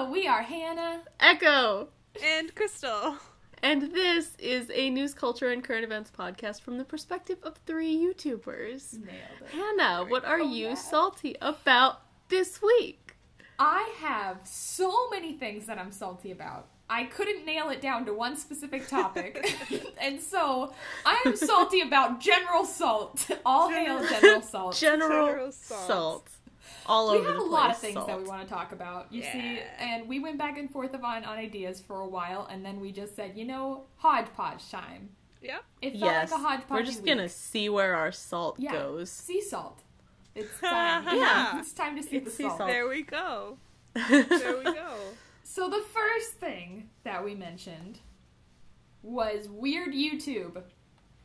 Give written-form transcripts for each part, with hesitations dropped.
Hello, we are Hannah, Echo, and Crystal. And this is a news, culture, and current events podcast from the perspective of 3 YouTubers. Nailed it. Hannah, what are you salty about this week? I have so many things that I'm salty about. I couldn't nail it down to one specific topic. And so, I am salty about General Salt. All hail General Salt. General Salt. All over the place. We have a lot of things that we want to talk about, you see, and we went back and forth on ideas for a while, and then we just said, hodgepodge time. Yep. It felt like a hodgepodge. We're just gonna see where our salt goes. Sea salt. It's time. It's time to see the salt. There we go. There we go. So the first thing that we mentioned was weird YouTube,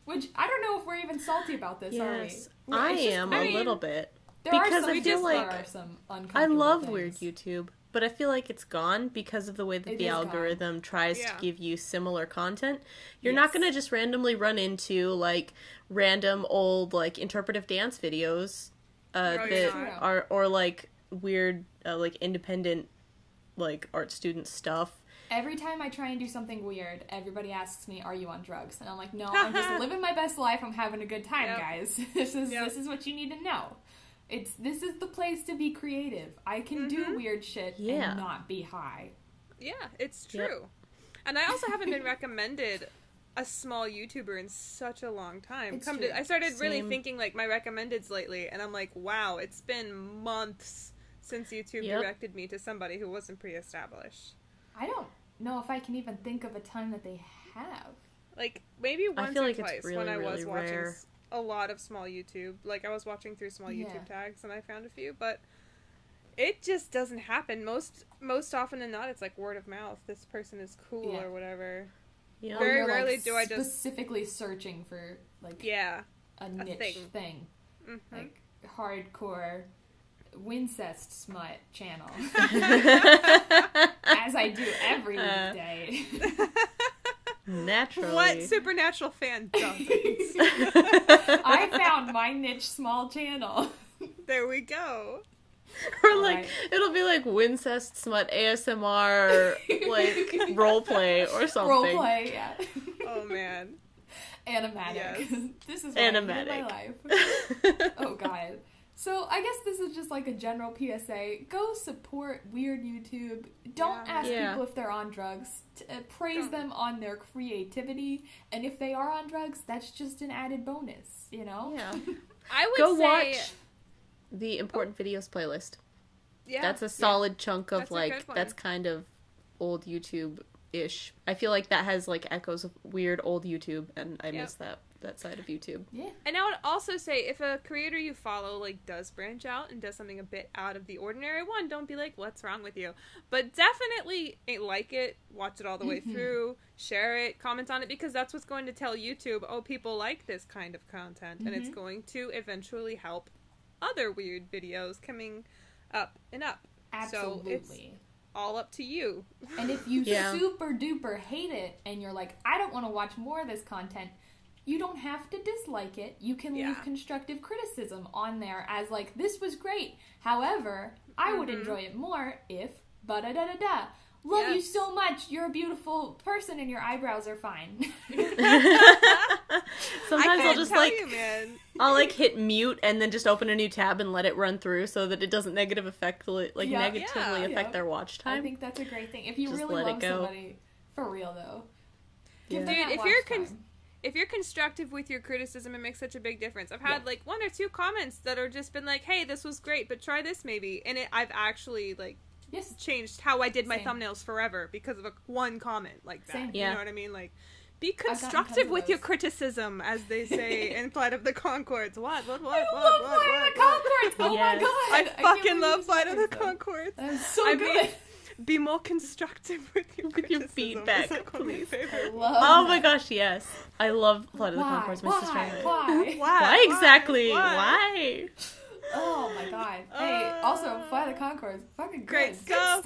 which I don't know if we're even salty about this, are we? I am a little bit. Because I feel like there are some uncomfortable I love things. weird YouTube, but I feel like it's gone because of the way that the algorithm tries to give you similar content. You're not going to just randomly run into, like, random old, like, interpretive dance videos that are, or, like, weird, like, independent, like, art student stuff. Every time I try and do something weird, everybody asks me, "Are you on drugs?" And I'm like, "No, I'm just living my best life. I'm having a good time, guys. This is what you need to know. This is the place to be creative. I can do weird shit and not be high." Yeah, it's true. And I also haven't been recommended a small YouTuber in such a long time. I started really thinking like my recommendeds lately, and I'm like, wow, it's been months since YouTube directed me to somebody who wasn't pre-established. I don't know if I can even think of a time that they have. Like, maybe once or twice really, when I was watching rare. A lot of small YouTube. Like, I was watching through small YouTube tags and I found a few, but it just doesn't happen. Most often than not, it's like word of mouth. This person is cool or whatever. Yeah. Very or rarely like do I just... specifically searching for, like, a niche thing. Mm-hmm. Like, hardcore Wincest smut channel. As I do every weekday. Naturally. What supernatural fan doesn't? I found my niche small channel. There we go. Or like, it'll be like Wincest Smut ASMR, like, roleplay or something. Roleplay, yeah. Oh, man. Animatic. Yes. This is what I live my life. Oh, God. So, I guess this is just like a general PSA. Go support weird YouTube. Don't ask people if they're on drugs. Praise them on their creativity. And if they are on drugs, that's just an added bonus, you know? Yeah. I would say... watch the important videos playlist. Yeah. That's a solid chunk of, like, that's kind of old YouTube-ish. I feel like that has, like, echoes of weird old YouTube, and I miss that side of YouTube. Yeah. And I would also say, if a creator you follow, like, does branch out and does something a bit out of the ordinary, don't be like, what's wrong with you? But definitely like it, watch it all the way through, share it, comment on it, because that's what's going to tell YouTube, oh, people like this kind of content, and it's going to eventually help other weird videos coming up and up. Absolutely. So it's all up to you. And if you super duper hate it, and you're like, I don't want to watch more of this content, you don't have to dislike it. You can leave constructive criticism on there as like, this was great. However, I would enjoy it more if ba-da-da-da-da. Love you so much. You're a beautiful person and your eyebrows are fine. Sometimes I'll just like, man. I'll like hit mute and then just open a new tab and let it run through so that it doesn't negatively affect their watch time. I think that's a great thing. If you just really love somebody, for real though. Dude, if you're constructive with your criticism, it makes such a big difference. I've had like 1 or 2 comments that are just been like, hey, this was great, but try this maybe. And I've actually like changed how I did my thumbnails forever because of one comment like that. Same. You know what I mean? Like, be constructive with your criticism, as they say in Flight of the Conchords. What? I love Flight of the Conchords! Oh my god! I fucking love Flight of the Conchords. That's so good. Be more constructive with your criticism. Feedback, please. Oh my gosh, yes. I love Flight of the Conchords. Why exactly? Why? Oh my god. Hey, also, Flight of the Conchords, fucking great stuff.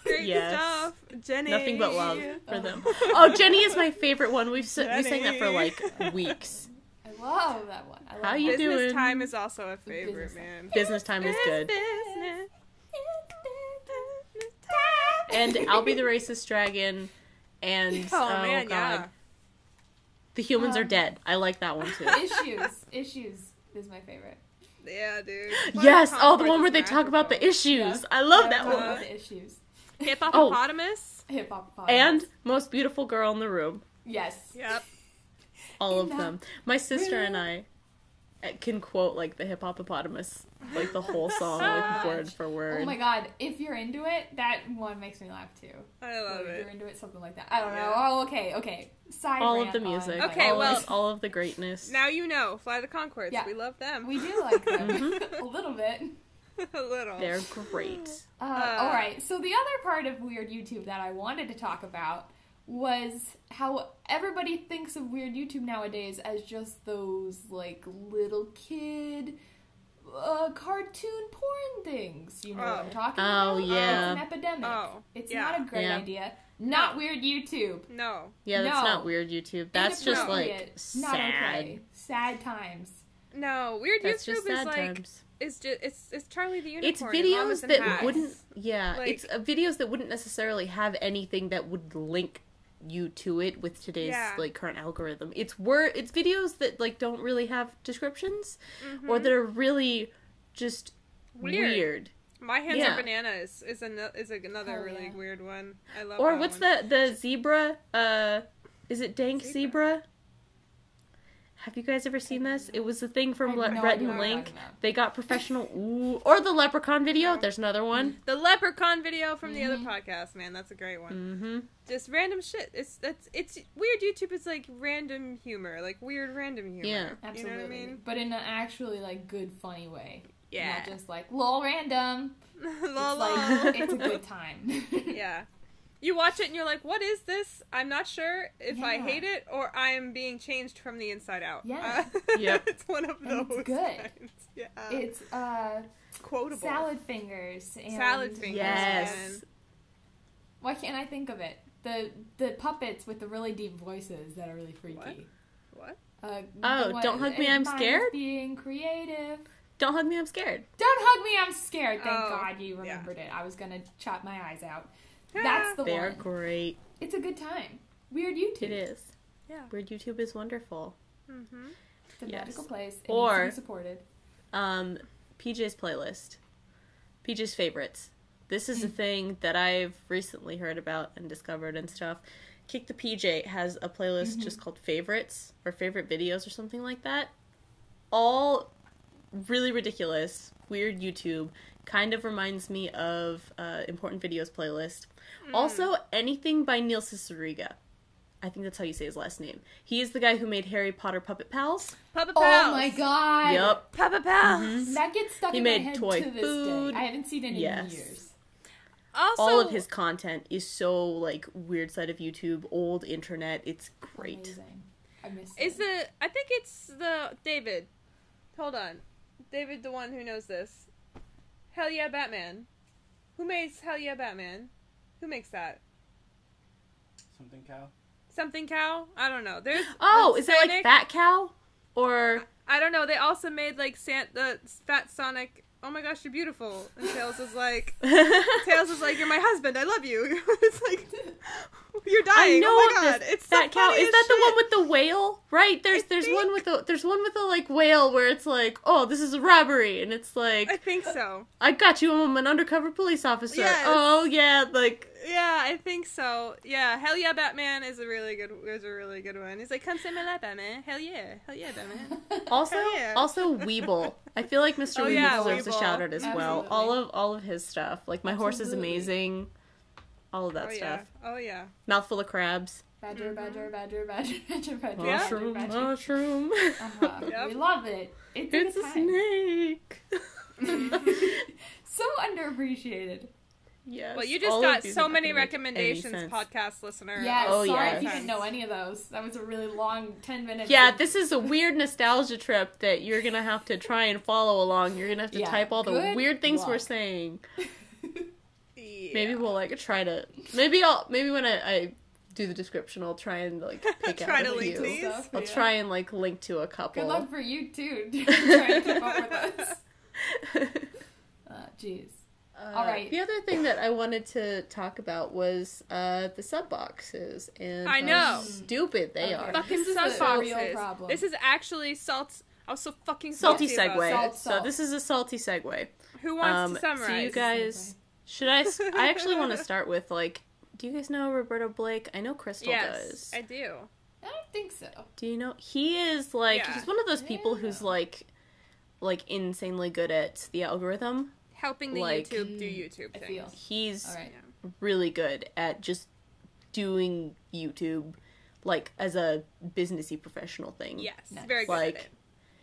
Great stuff. Jenny. Nothing but love for them. Oh, Jenny is my favorite one. We sang that for like weeks. I love that one. How you doing? Business Time is also a favorite, man. Business Time is good. And I'll Be the Racist Dragon. And oh man, God. Yeah. The Humans Are Dead. I like that one too. Issues is my favorite. Yeah, dude. Yes, the one where they talk about the issues. Yeah. I love that one. The issues. Hippopotamus. And Most Beautiful Girl in the Room. Yes. Yep. All of them. My sister and I can quote like the Hippopotamus, like the whole song, like word for word. Oh my God! If you're into it, that one makes me laugh too. I love it. If you're into it, something like that. I don't know. Oh, okay. All of the music. Okay, all of the greatness. Now you know. Fly the Conchords. Yeah. We love them. We do like them a little bit. A little. They're great. All right. So the other part of Weird YouTube that I wanted to talk about was how everybody thinks of Weird YouTube nowadays as just those, like, little kid cartoon porn things. You know what I'm talking about? Oh, yeah. It's an epidemic. It's not a great idea. Not Weird YouTube. No. Yeah, that's not Weird YouTube. That's just, like, sad. Not okay. Sad times. No, Weird that's YouTube is, like... Times. It's just it's Charlie the Unicorn. It's videos that hats. wouldn't it's videos that wouldn't necessarily have anything that would link you to it with today's like current algorithm. It's videos that like don't really have descriptions or that are really just weird. My Hands Are Banana is another really weird one. I love or that what's one. the zebra is it Dank Zebra? Have you guys ever seen this? It was the thing from Rhett and Link. They got professional... or the Leprechaun video. There's another one. The Leprechaun video from the other podcast, man. That's a great one. Mm-hmm. Just random shit. It's Weird YouTube is like random humor. Like weird random humor. Yeah. Absolutely. You know what I mean? But in an actually like good, funny way. Yeah. Not just like, lol, random. Lol. Like, it's a good time. Yeah. You watch it and you're like, what is this? I'm not sure if I hate it or I'm being changed from the inside out. Yeah. Yep. It's one of those. It's good. Kinds. Yeah. It's quotable. Salad Fingers. And Salad Fingers. Yes. And... why can't I think of it? The puppets with the really deep voices that are really freaky. What? Don't Hug Me, I'm Scared? Being creative. Don't Hug Me, I'm Scared. Don't Hug Me, I'm Scared. Thank God you remembered it. I was going to chop my eyes out. That's the one. They're great. It's a good time. Weird YouTube. It is. Yeah. Weird YouTube is wonderful. Mm-hmm. It's a magical place. It or, needs to be supported. PJ's playlist. PJ's favorites. This is a thing that I've recently heard about and discovered and stuff. Kick the PJ has a playlist just called Favorites or Favorite Videos or something like that. All really ridiculous, weird YouTube. Kind of reminds me of Important Videos playlist. Also, anything by Neil Cicierega. I think that's how you say his last name. He is the guy who made Harry Potter Puppet Pals. Puppet Pals! Oh my God! Yep. Puppet Pals! That gets stuck in my head Toy to this food. day. I haven't seen it in years. Also, all of his content is so, like, weird side of YouTube, old internet. It's great. Amazing. I miss it. I think it's the... David. Hold on. David, the one who knows this. Hell Yeah Batman. Who makes Hell Yeah Batman? Who makes that? Something Cow? I don't know. There's is it like Fat Cow? Or... I don't know. They also made like the Fat Sonic... Oh my gosh, you're beautiful. And Tails is like, you're my husband. I love you. It's like, you're dying. I know oh my God. It's Fat so Cow. funny Is that shit. the one with the whale? Right? There's one with the like whale where it's like, oh, this is a robbery, and it's like, I think so. I got you. I'm an undercover police officer. Yes. Oh yeah, like. Yeah, I think so. Yeah, Hell Yeah Batman is a really good one. He's like, come say my life, Batman. Hell yeah, Batman. Also, yeah. also Weeble. I feel like Mr. Weeble deserves Weeble. a shout out as well. Absolutely. All of his stuff, like My Horse is Amazing, all of that stuff. Oh yeah. Mouthful of Crabs. Badger, badger, badger, badger, badger, badger. Mushroom, badger. mushroom. Yep. We love it. It's a snake. So underappreciated. Yes. Well, you just got so many recommendations, podcast listener. Yeah, sorry if you didn't know any of those. That was a really long 10 minutes. Yeah, this is a weird nostalgia trip that you're going to have to try and follow along. You're going to have to type all the weird things we're saying. Maybe we'll like try to... Maybe when I do the description, I'll try and like pick out a few. These. I'll try and like link to a couple. Good luck for you too. Trying to keep up with us. Jeez. All right. The other thing that I wanted to talk about was the sub boxes and I know how stupid they are. Fucking sub boxes. This is actually fucking salty segue. So this is a salty segue. Who wants to summarize? So you guys, I actually want to start with do you guys know Roberto Blake? I know Crystal does. Yes, I do. I don't think so. Do you know? He is he's one of those people who's insanely good at the algorithm. Helping the YouTube do YouTube things. He's really good at just doing YouTube as a businessy professional thing. Yes, very good at it.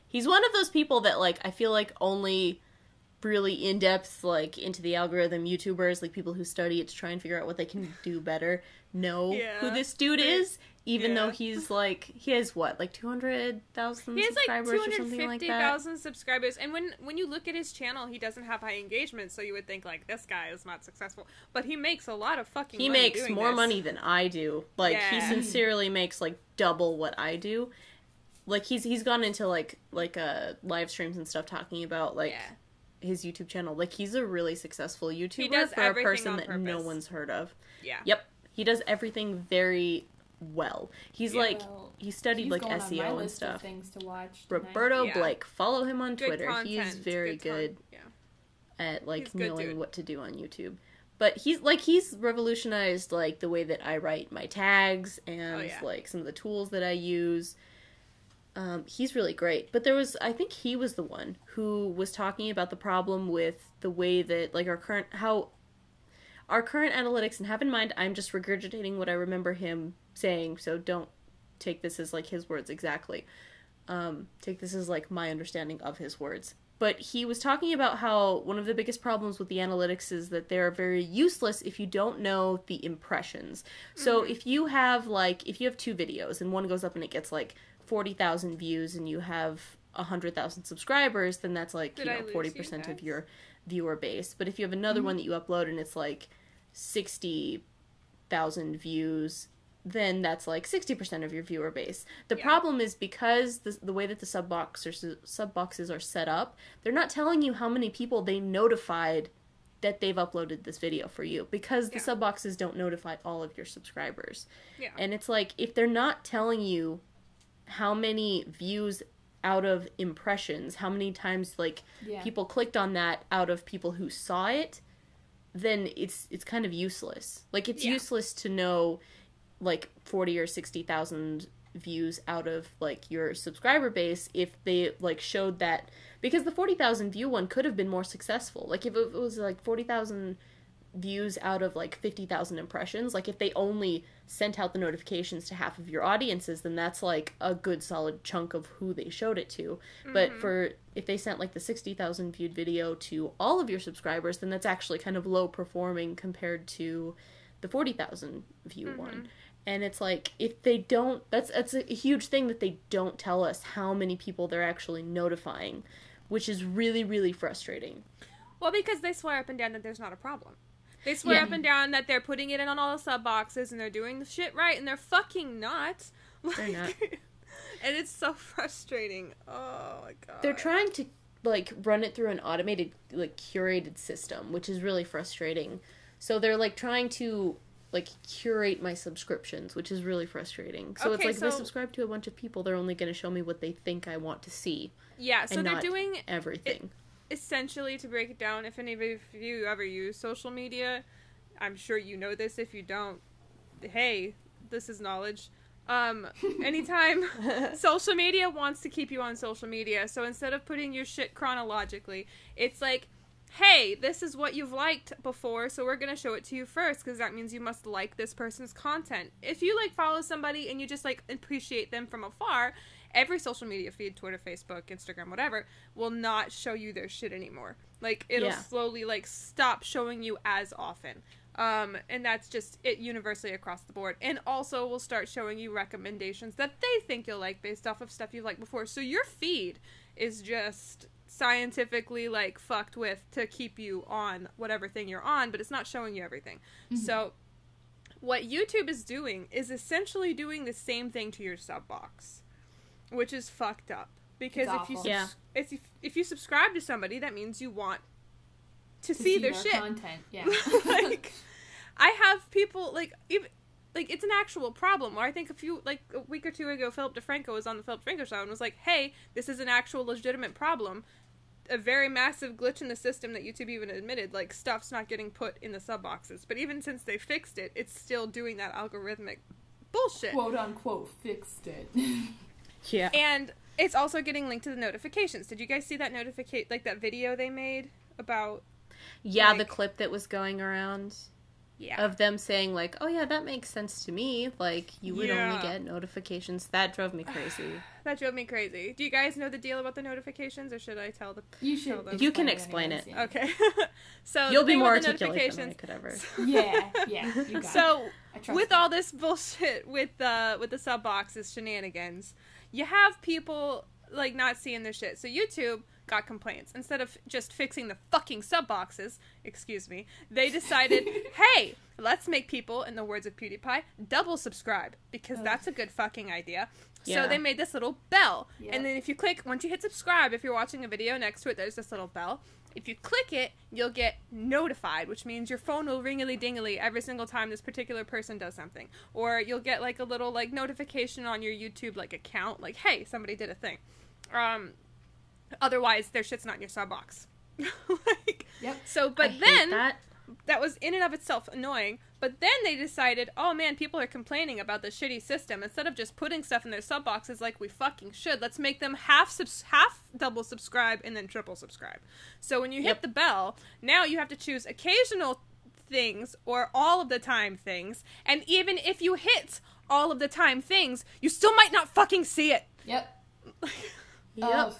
He's one of those people that I feel only really in-depth into the algorithm YouTubers, people who study it to try and figure out what they can do better, know who this dude is, even though he's he has 200,000 he has subscribers or something like that. 250,000 subscribers, and when you look at his channel, he doesn't have high engagement, so you would think this guy is not successful, but he makes a lot of fucking money. He makes more money than I do. He sincerely makes double what I do. He's gone into live streams and stuff talking about his YouTube channel. He's a really successful YouTuber for a person that no one's heard of. Yeah. Yep. He does everything very well. He's he studied SEO and stuff. Things to watch Roberto Blake. Follow him on Twitter. He is very good at knowing what to do on YouTube. But he's revolutionized the way that I write my tags and some of the tools that I use. He's really great. But I think he was the one who was talking about the problem with the way that our current analytics, and have in mind I'm just regurgitating what I remember him saying, so don't take this as his words exactly. Take this as my understanding of his words. But he was talking about how one of the biggest problems with the analytics is that they're very useless if you don't know the impressions. So if you have two videos and one goes up and it gets 40,000 views and you have 100,000 subscribers, then that's 40% of your viewer base. But if you have another one that you upload and it's 60,000 views, then that's 60% of your viewer base. The problem is because the way that the sub boxes are set up, they're not telling you how many people they notified that they've uploaded this video for you, because the sub boxes don't notify all of your subscribers. Yeah. And it's if they're not telling you how many views out of impressions, how many times people clicked on that out of people who saw it, then it's kind of useless. It's useless to know 40 or 60,000 views out of your subscriber base if they showed that, because the 40,000 view one could have been more successful. If it was 40,000 views out of 50,000 impressions, if they only sent out the notifications to half of your audiences, then that's a good solid chunk of who they showed it to. But if they sent the 60,000 viewed video to all of your subscribers, then that's actually kind of low performing compared to the 40,000 view one. And it's if they don't, that's a huge thing that they don't tell us how many people they're actually notifying, which is really, really frustrating. Well, because they swear up and down that there's not a problem. They swear up and down that they're putting it in on all the sub boxes and they're doing the shit right, and they're fucking not. They're not. And it's so frustrating. Oh my god. They're trying to run it through an automated curated system, which is really frustrating. So they're trying to curate my subscriptions, which is really frustrating. So it's if I subscribe to a bunch of people, they're only going to show me what they think I want to see. Yeah, so they're doing everything. Essentially, to break it down, if any of you ever use social media, I'm sure you know this. If you don't, hey, this is knowledge. Anytime social media wants to keep you on social media, so instead of putting your shit chronologically, it's hey, this is what you've liked before, so we're gonna show it to you first, because that means you must like this person's content. If you follow somebody and you just appreciate them from afar, every social media feed, Twitter, Facebook, Instagram, whatever, will not show you their shit anymore. It'll slowly stop showing you as often. And that's just it universally across the board. And also will start showing you recommendations that they think you'll like based off of stuff you've liked before. So your feed is just scientifically fucked with to keep you on whatever thing you're on, but it's not showing you everything. So what YouTube is doing is essentially doing the same thing to your sub box, which is fucked up, because if you subscribe to somebody, that means you want to see their shit. Content. Yeah. Like, I have people, like, even, like, it's an actual problem. Or I think a week or two ago, Philip DeFranco was on the Philip DeFranco show and was like, hey, this is an actual legitimate problem. A very massive glitch in the system that YouTube even admitted, like, stuff's not getting put in the sub boxes. But even since they fixed it, it's still doing that algorithmic bullshit. Quote unquote fixed it. Yeah. And it's also getting linked to the notifications. Did you guys see that that video they made about... Yeah, like, the clip that was going around. Yeah. Of them saying, like, oh yeah, that makes sense to me. Like, you would only get notifications. That drove me crazy. That drove me crazy. Do you guys know the deal about the notifications, or should I tell the... You should. You can explain it. Yeah. Okay. So you'll be more articulate than I could ever. Yeah, you got so, with me. all this bullshit with the sub boxes shenanigans, you have people, like, not seeing their shit. So YouTube got complaints. Instead of just fixing the fucking sub boxes, excuse me, they decided, hey, let's make people, in the words of PewDiePie, double subscribe, because that's a good fucking idea. Yeah. So they made this little bell. Yep. And then if you click, once you hit subscribe, if you're watching a video next to it, there's this little bell. If you click it, you'll get notified, which means your phone will ring-a-ly-ding-a-ly every single time this particular person does something. Or you'll get, like, a little, like, notification on your YouTube, like, account, like, hey, somebody did a thing. Otherwise, their shit's not in your sub box. Like, yep. So, but then that was in and of itself annoying. But then they decided, oh man, people are complaining about the shitty system. Instead of just putting stuff in their sub boxes like we fucking should, let's make them half double subscribe and then triple subscribe. So when you hit the bell, now you have to choose occasional things or all of the time things. And even if you hit all of the time things, you still might not fucking see it. Yep. Yep.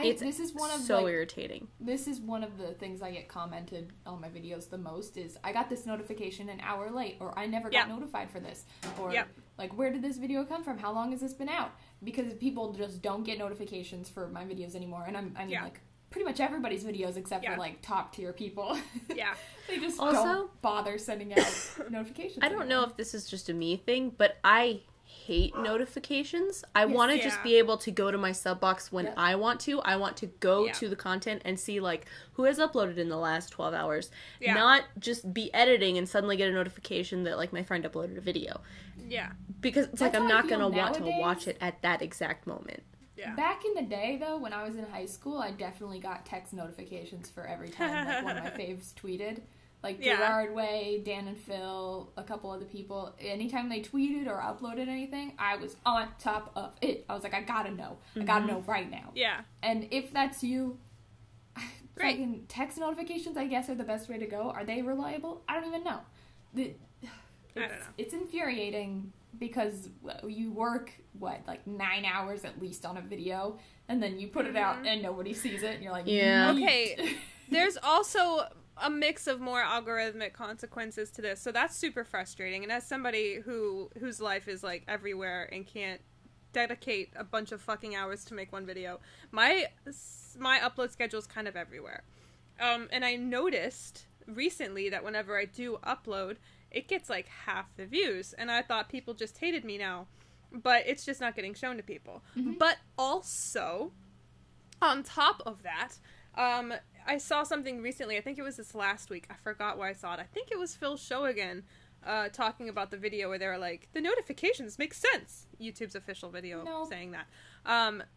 This is one of so irritating. This is one of the things I get commented on my videos the most is I got this notification an hour late, or I never got notified for this, or like, where did this video come from? How long has this been out? Because people just don't get notifications for my videos anymore, and I mean like pretty much everybody's videos except for like top tier people. Yeah. They just don't bother sending out notifications. I don't know if this is just a me thing, but I hate notifications. I want to just be able to go to my sub box when I want to. I want to go to the content and see, like, who has uploaded in the last 12 hours. Yeah. Not just be editing and suddenly get a notification that, like, my friend uploaded a video. Yeah. Because it's like I'm not going to want to watch it at that exact moment. Yeah. Back in the day, though, when I was in high school, I definitely got text notifications for every time like one of my faves tweeted. Like Gerard Way, Dan and Phil, a couple other people. Anytime they tweeted or uploaded anything, I was on top of it. I was like, I gotta know. I gotta know right now. Yeah. And if that's you, fucking text notifications, I guess, are the best way to go. Are they reliable? I don't even know. I don't know. It's infuriating because you work, like 9 hours at least on a video, and then you put it out and nobody sees it, and you're like, okay. There's also a mix of more algorithmic consequences to this, so that's super frustrating. And as somebody whose life is like everywhere and can't dedicate a bunch of fucking hours to make one video, my upload schedule is kind of everywhere. And I noticed recently that whenever I do upload, it gets like half the views, and I thought people just hated me now, but it's just not getting shown to people. But also, on top of that, I saw something recently, I think it was this last week, I forgot where I saw it, I think it was Phil Show again, talking about the video where they were like, the notifications make sense, YouTube's official video saying that.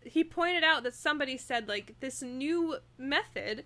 He pointed out that somebody said, like, this new method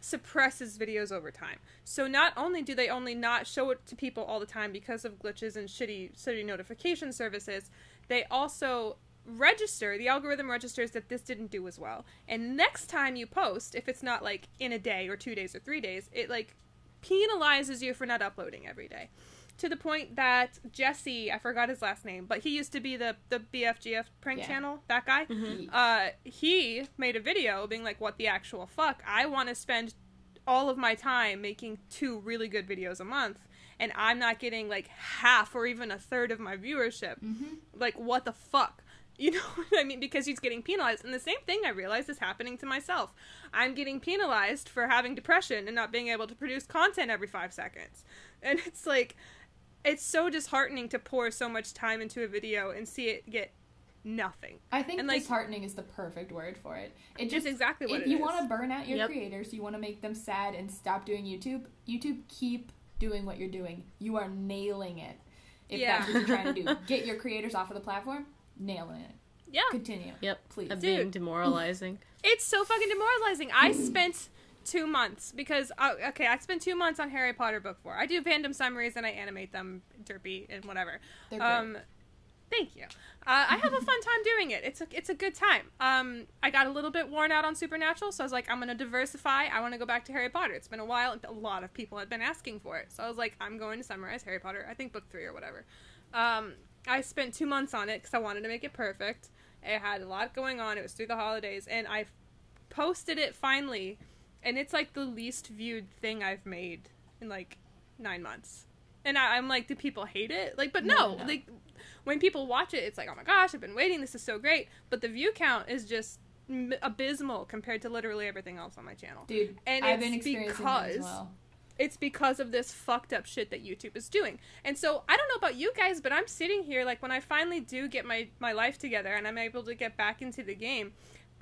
suppresses videos over time. So not only do they only not show it to people all the time because of glitches and shitty notification services, they also the algorithm registers that this didn't do as well. And next time you post, if it's not like in a day or 2 days or 3 days, it like penalizes you for not uploading every day. To the point that Jesse, I forgot his last name, but he used to be the BFGF prank channel, that guy. He made a video being like, what the actual fuck? I want to spend all of my time making 2 really good videos a month, and I'm not getting like half or even a third of my viewership. Like, what the fuck? You know what I mean? Because he's getting penalized. And the same thing I realized is happening to myself. I'm getting penalized for having depression and not being able to produce content every 5 seconds. And it's like, it's so disheartening to pour so much time into a video and see it get nothing. I think disheartening is the perfect word for it. It just exactly what it is. If you want to burn out your creators, you want to make them sad and stop doing YouTube, keep doing what you're doing. You are nailing it. If that's what you're trying to do. Get your creators off of the platform, nailing it. Yeah. Continue. Yep. Please. Being demoralizing. It's so fucking demoralizing. I spent 2 months because, I spent 2 months on Harry Potter book 4. I do fandom summaries and I animate them derpy and whatever. They're great. Thank you. I have a fun time doing it. It's a good time. I got a little bit worn out on Supernatural, so I was like, I'm going to diversify. I want to go back to Harry Potter. It's been a while, and a lot of people had been asking for it. So I was like, I'm going to summarize Harry Potter. I think book 3 or whatever. I spent 2 months on it because I wanted to make it perfect. It had a lot going on. It was through the holidays, and I posted it finally, and it's like the least viewed thing I've made in like 9 months. And I'm like, do people hate it? Like, but no. Like, when people watch it, it's like, oh my gosh, I've been waiting. This is so great. But the view count is just abysmal compared to literally everything else on my channel. Dude, and I've been experiencing that as well. It's because of this fucked up shit that YouTube is doing. And so, I don't know about you guys, but I'm sitting here, like, when I finally do get my life together and I'm able to get back into the game,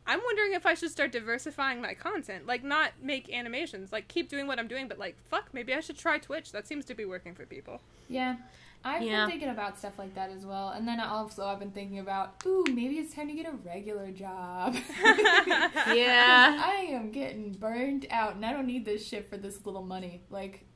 I'm wondering if I should start diversifying my content. Like, not make animations. Like, keep doing what I'm doing, but, like, fuck, maybe I should try Twitch. That seems to be working for people. Yeah. I've been thinking about stuff like that as well. And then also I've been thinking about, maybe it's time to get a regular job. Yeah. I am getting burned out, and I don't need this shit for this little money. Like,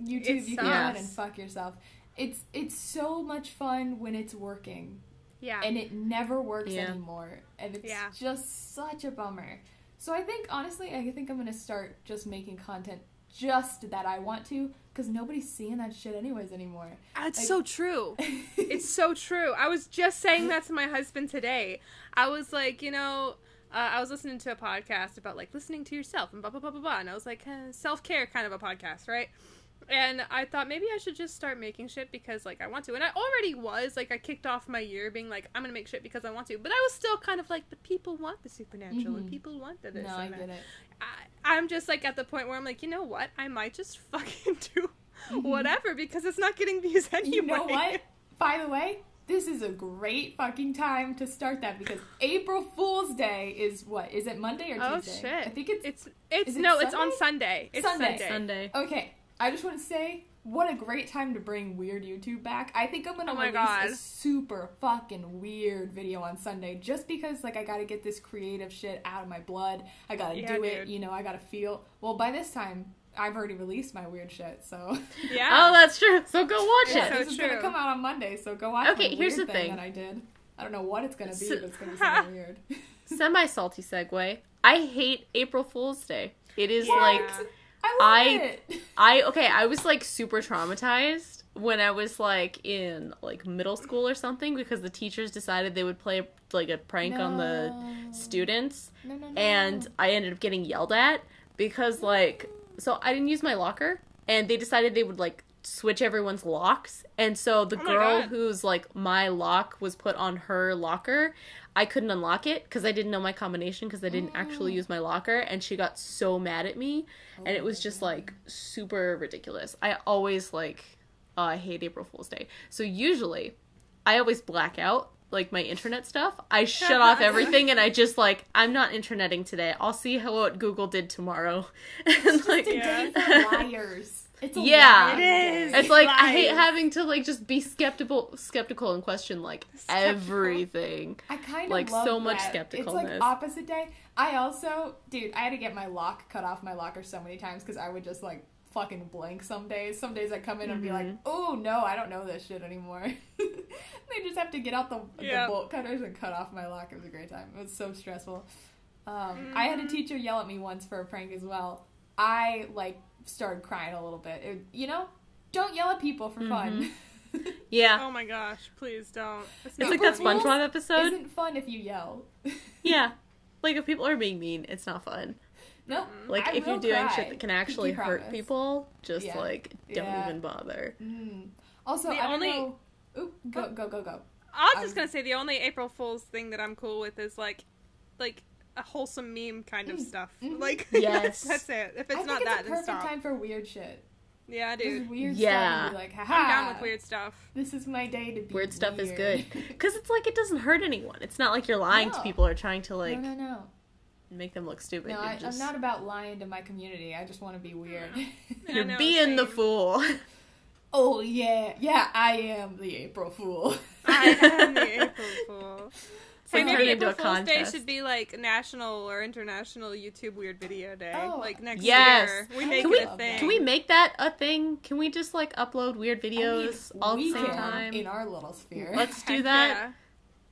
YouTube, you can go ahead and fuck yourself. It's so much fun when it's working. Yeah. And it never works anymore. And it's just such a bummer. So I think, honestly, I'm going to start just making content just that I want to, because nobody's seeing that shit anyways anymore. It's so true. It's so true. I was just saying that to my husband today. I was like, I was listening to a podcast about, like, listening to yourself and blah, blah, blah, blah, blah. And I was like, self-care kind of a podcast, right? And I thought maybe I should just start making shit because, like, I want to. And I already was. Like, I kicked off my year being like, I'm going to make shit because I want to. But I was still kind of like, but people want the supernatural and people want the this. No, I get it. I'm just, like, at the point where I'm like, you know what? I might just fucking do whatever because it's not getting views anyway. You know what? By the way, this is a great fucking time to start that because April Fool's Day is what? Is it Monday or Tuesday? Oh, shit. I think it's it's on Sunday. It's Sunday. Okay. I just want to say, what a great time to bring Weird YouTube back. I think I'm going to release a super fucking weird video on Sunday just because, like, I got to get this creative shit out of my blood. I got to do it, I got to feel. Well, by this time, I've already released my weird shit, so. Yeah. Oh, that's true. So go watch it. This is going to come out on Monday, so go watch the weird thing that I did. I don't know what it's going to be, but it's going to be something weird. Semi-salty segue. I hate April Fool's Day. It is I love it. I was like super traumatized when I was like in like middle school or something because the teachers decided they would play like a prank on the students. No. And I ended up getting yelled at because so I didn't use my locker and they decided they would like switch everyone's locks. And so the girl whose like my lock was put on her locker, I couldn't unlock it because I didn't know my combination because I didn't actually use my locker, and she got so mad at me, and it was just like super ridiculous. I always I hate April Fool's Day. So usually I always black out like my internet stuff. I shut off everything and I just I'm not interneting today. I'll see what Google did tomorrow. And liars. It's it is. It's like I hate having to just be skeptical and question everything. I kind of love so much that. skepticalness. It's opposite day. I also, I had to get my lock cut off my locker so many times because I would just fucking blank some days. Some days I come in and be like, oh no, I don't know this shit anymore. They just have to get out the bolt cutters and cut off my lock. It was a great time. It was so stressful. I had a teacher yell at me once for a prank as well. I started crying a little bit. Don't yell at people for fun. Yeah. Oh my gosh, please don't. It's like that SpongeBob episode. Isn't fun if you yell. Yeah. If people are being mean, it's not fun. Nope. If you're doing shit that can actually hurt people, just don't even bother. Also, I don't know. Oop, go. I was just gonna say the only April Fool's thing that I'm cool with is like a wholesome meme kind of stuff. Yes. That's it. If it's not that, then stop. Perfect time for weird shit. Yeah, dude. Weird stuff. Like, haha, I'm down with weird stuff. This is my day to be weird. Stuff is good. Because it's like, it doesn't hurt anyone. It's not like you're lying to people or trying to, like... No. Make them look stupid. No, I'm not about lying to my community. I just want to be weird. You're being the fool. Oh, yeah. Yeah, I am the April Fool. I am the April Fool. Hey, maybe April Fool's Day should be like national or international YouTube Weird Video Day. Like next year. We make it a thing. Can we make that a thing? Can we just like upload weird videos all at the same time? In our little sphere. Let's do that. Yeah.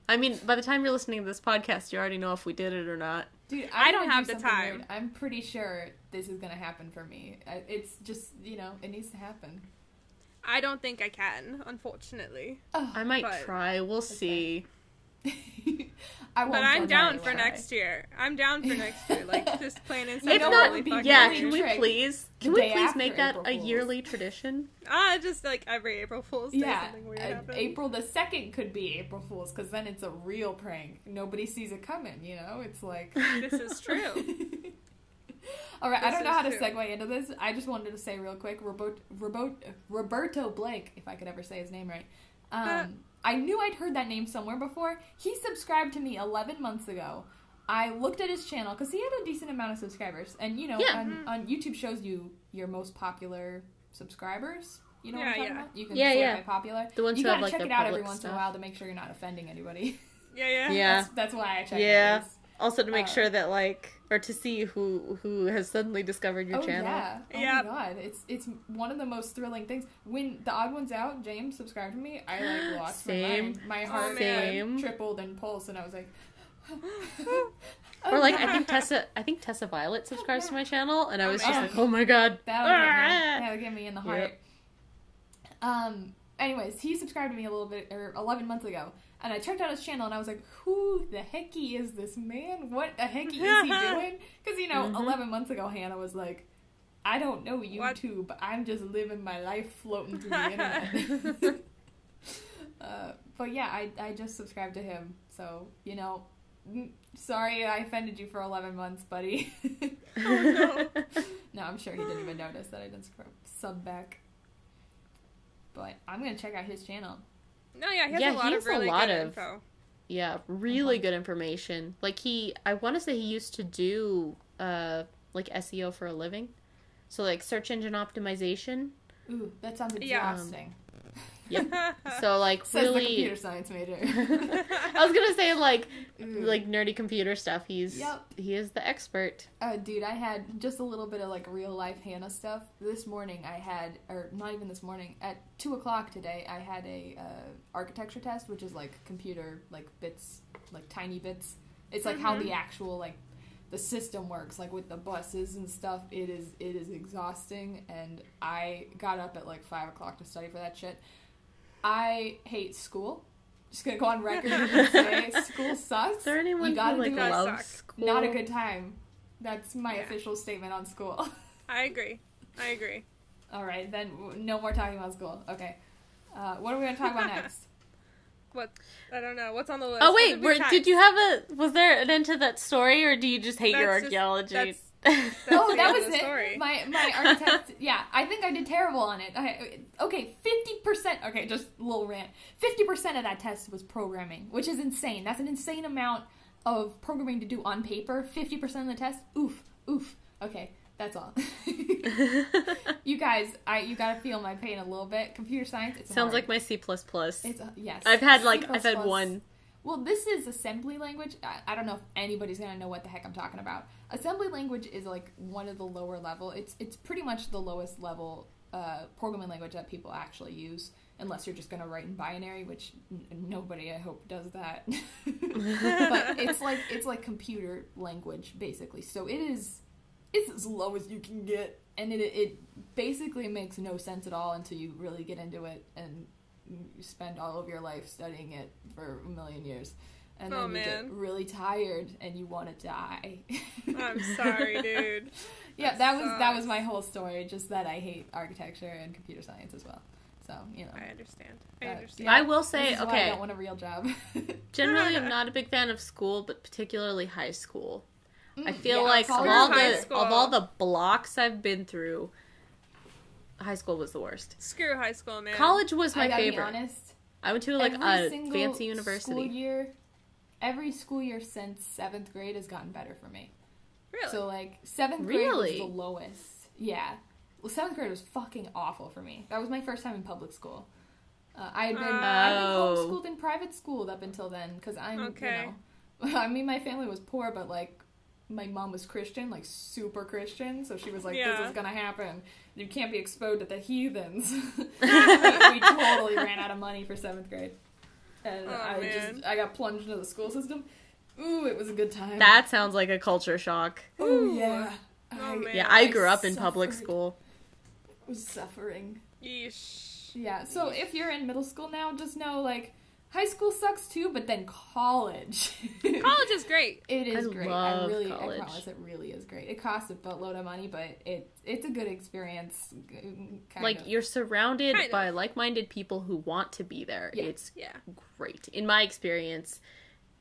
I mean, by the time you're listening to this podcast, you already know if we did it or not. Dude, I don't have the time. Weird. I'm pretty sure this is going to happen for me. It's just, it needs to happen. I don't think I can, unfortunately. I might try. We'll see. But I'm down for next year. I'm down for next year. Like, just plain and simple. If not, can we please make that a yearly tradition? Just like every April Fool's Day, something weird happens. April the 2nd could be April Fool's, because then it's a real prank. Nobody sees it coming, It's like... This is true. All right, I don't know how to segue into this. I just wanted to say real quick, Roberto Blake, if I could ever say his name right. I knew I'd heard that name somewhere before. He subscribed to me 11 months ago. I looked at his channel, because he had a decent amount of subscribers. And, on YouTube shows you your most popular subscribers. You know what I'm talking about? You can sort by popular. The ones you gotta check it out every once in a while to make sure you're not offending anybody. Yeah. That's why I check it. Also to make sure that, like, or to see who has suddenly discovered your channel. Yeah. Oh my god. It's one of the most thrilling things. When The Odd One's Out, James subscribed to me, I, like, lost my mind. My heart tripled in pulse, and I was like... Or, like, I think Tessa Violet subscribes to my channel, and I was just like, oh my god. That'll get me in the heart. Yep. Anyways, he subscribed to me 11 months ago. And I checked out his channel, and I was like, who the hecky is this man? What the hecky is he doing? Because, 11 months ago, Hannah was like, I don't know YouTube. I'm just living my life floating through the internet. But yeah, I just subscribed to him. So, sorry I offended you for 11 months, buddy. Oh, no. No, I'm sure he didn't even notice that I didn't sub back. But I'm going to check out his channel. No, he has a lot of really good info. Yeah, really good information. Like, I want to say he used to do, like, SEO for a living. So, like, search engine optimization. Ooh, that sounds exhausting. Yep. So, like, says really... the computer science major. I was gonna say, like nerdy computer stuff. He is the expert. Dude, I had just a little bit of, like, real-life Hannah stuff. This morning or not even this morning, at 2 o'clock today, I had a architecture test, which is, like, computer, like, bits, like, tiny bits. It's, like, how the actual, like, the system works, like, with the buses and stuff. It is exhausting, and I got up at, like, 5 o'clock to study for that shit. I hate school. Just gonna go on record and say school sucks. Is there anyone who, like, loves school? Not a good time. That's my official statement on school. I agree. All right, then no more talking about school. Okay. What are we gonna talk about next? What? I don't know. What's on the list? Oh wait, was there an end to that story, or do you just hate your archaeology? That was it. Story. My architect. Yeah, I think I did terrible on it. 50%. Okay, just a little rant. 50% of that test was programming, which is insane. That's an insane amount of programming to do on paper. 50% of the test. Oof. Okay, that's all. You guys, you gotta feel my pain a little bit. Computer science. It's sounds hard. like my C++. Yes. I've had one. Well, this is assembly language. I don't know if anybody's gonna know what the heck I'm talking about. Assembly language is, like, one of the lower level. It's pretty much the lowest level programming language that people actually use, unless you're just gonna write in binary, which nobody, I hope, does that. But it's like computer language, basically. So it's as low as you can get, and it basically makes no sense at all until you really get into it and you spend all of your life studying it for a million years. And then you get really tired and you want to die. I'm sorry, dude. Yeah, that was my whole story, just that I hate architecture and computer science as well. So, I understand. Yeah, I will say, okay. I don't want a real job. Generally, I'm not a big fan of school, but particularly high school. I feel like of all the blocks I've been through, high school was the worst. Screw high school, man. College was my favorite. Be honest, I went to like a fancy university. Every school year since 7th grade has gotten better for me. Really? So like 7th grade was the lowest. Yeah. Well, 7th grade was fucking awful for me. That was my first time in public school. I'd been homeschooled and private schooled up until then because I mean, my family was poor, but like my mom was Christian, like super Christian, so she was like, this is gonna happen. You can't be exposed to the heathens. we totally ran out of money for 7th grade. And I got plunged into the school system. Ooh, it was a good time. That sounds like a culture shock. Ooh, yeah. I grew up in public school. I was suffering. Yeesh. Yeah, so if you're in middle school now, just know, like, high school sucks too, but then college. College is great. It is great. I promise it really is great. It costs a buttload of money, but it's a good experience. You're surrounded by like-minded people who want to be there. Yeah. It's great. In my experience,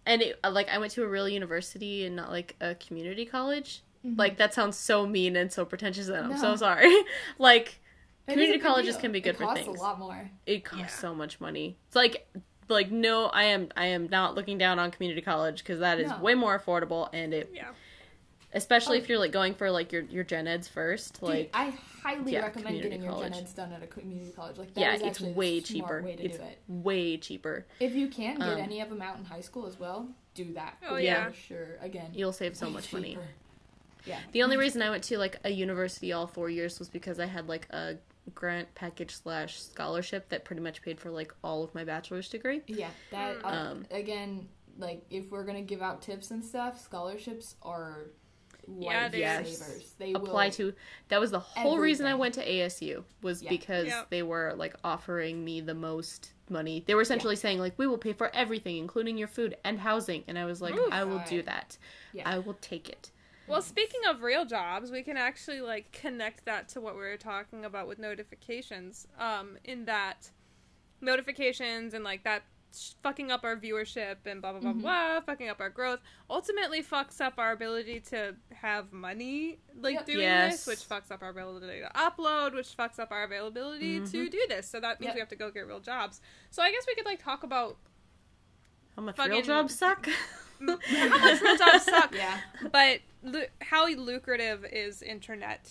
and I went to a real university and not like a community college. Mm-hmm. Like, that sounds so mean and so pretentious, and I'm so sorry. Like, community colleges can be good for things. It costs a lot more. It costs so much money. It's like no, I am not looking down on community college because that is way more affordable, and especially if you're like going for like your gen eds first. Like, dude, I highly recommend getting your gen eds done at a community college. Like, it's way cheaper. It's way cheaper. If you can't get any of them out in high school as well, do that. Oh yeah, for sure. Again, you'll save so much money. Yeah. The only reason I went to like a university all 4 years was because I had like a grant package / scholarship that pretty much paid for like all of my bachelor's degree. Yeah, that again, like if we're gonna give out tips and stuff, scholarships are lifesavers. They apply to. That was the whole reason I went to ASU was because they were like offering me the most money. They were essentially saying like, we will pay for everything, including your food and housing, and I was like, I will do that. Yeah. I will take it. Well, speaking of real jobs, we can actually, like, connect that to what we were talking about with notifications, in that notifications and, like, that fucking up our viewership and blah, blah, blah, blah, fucking up our growth, ultimately fucks up our ability to have money, like, doing this, which fucks up our ability to upload, which fucks up our availability to do this. So that means we have to go get real jobs. So I guess we could, like, talk about how much real jobs suck? How much real jobs suck. Yeah. But how lucrative is interneting?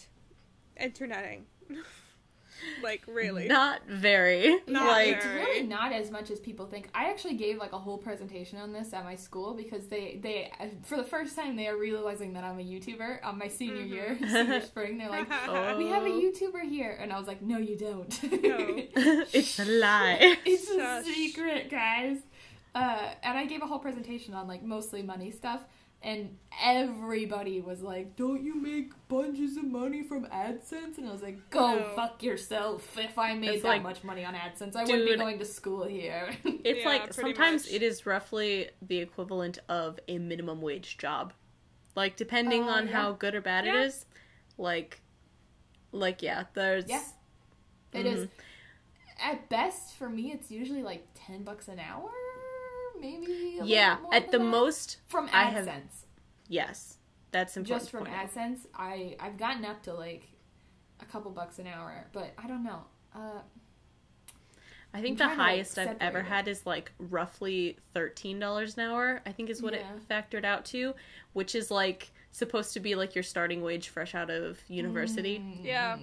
Like, really? Not very. It's really not as much as people think. I actually gave like a whole presentation on this at my school because they for the first time they are realizing that I'm a YouTuber on my senior year, senior spring. They're like, we have a YouTuber here, and I was like, no, you don't. No. It's a lie. It's a secret, guys. And I gave a whole presentation on, like, mostly money stuff, and everybody was like, don't you make bunches of money from AdSense? And I was like, go fuck yourself. If I made that much money on AdSense, I wouldn't be going to school here. It's like, sometimes it is roughly the equivalent of a minimum wage job. Like, depending on how good or bad it is, there's... Yeah, it is. At best, for me, it's usually, like, $10 an hour? Maybe at the most from AdSense. Yes, that's important. Just from AdSense, I've gotten up to like a couple bucks an hour, but I don't know. I think the highest I've ever had is like roughly $13 an hour. I think is what it factored out to, which is like supposed to be like your starting wage fresh out of university. Yeah.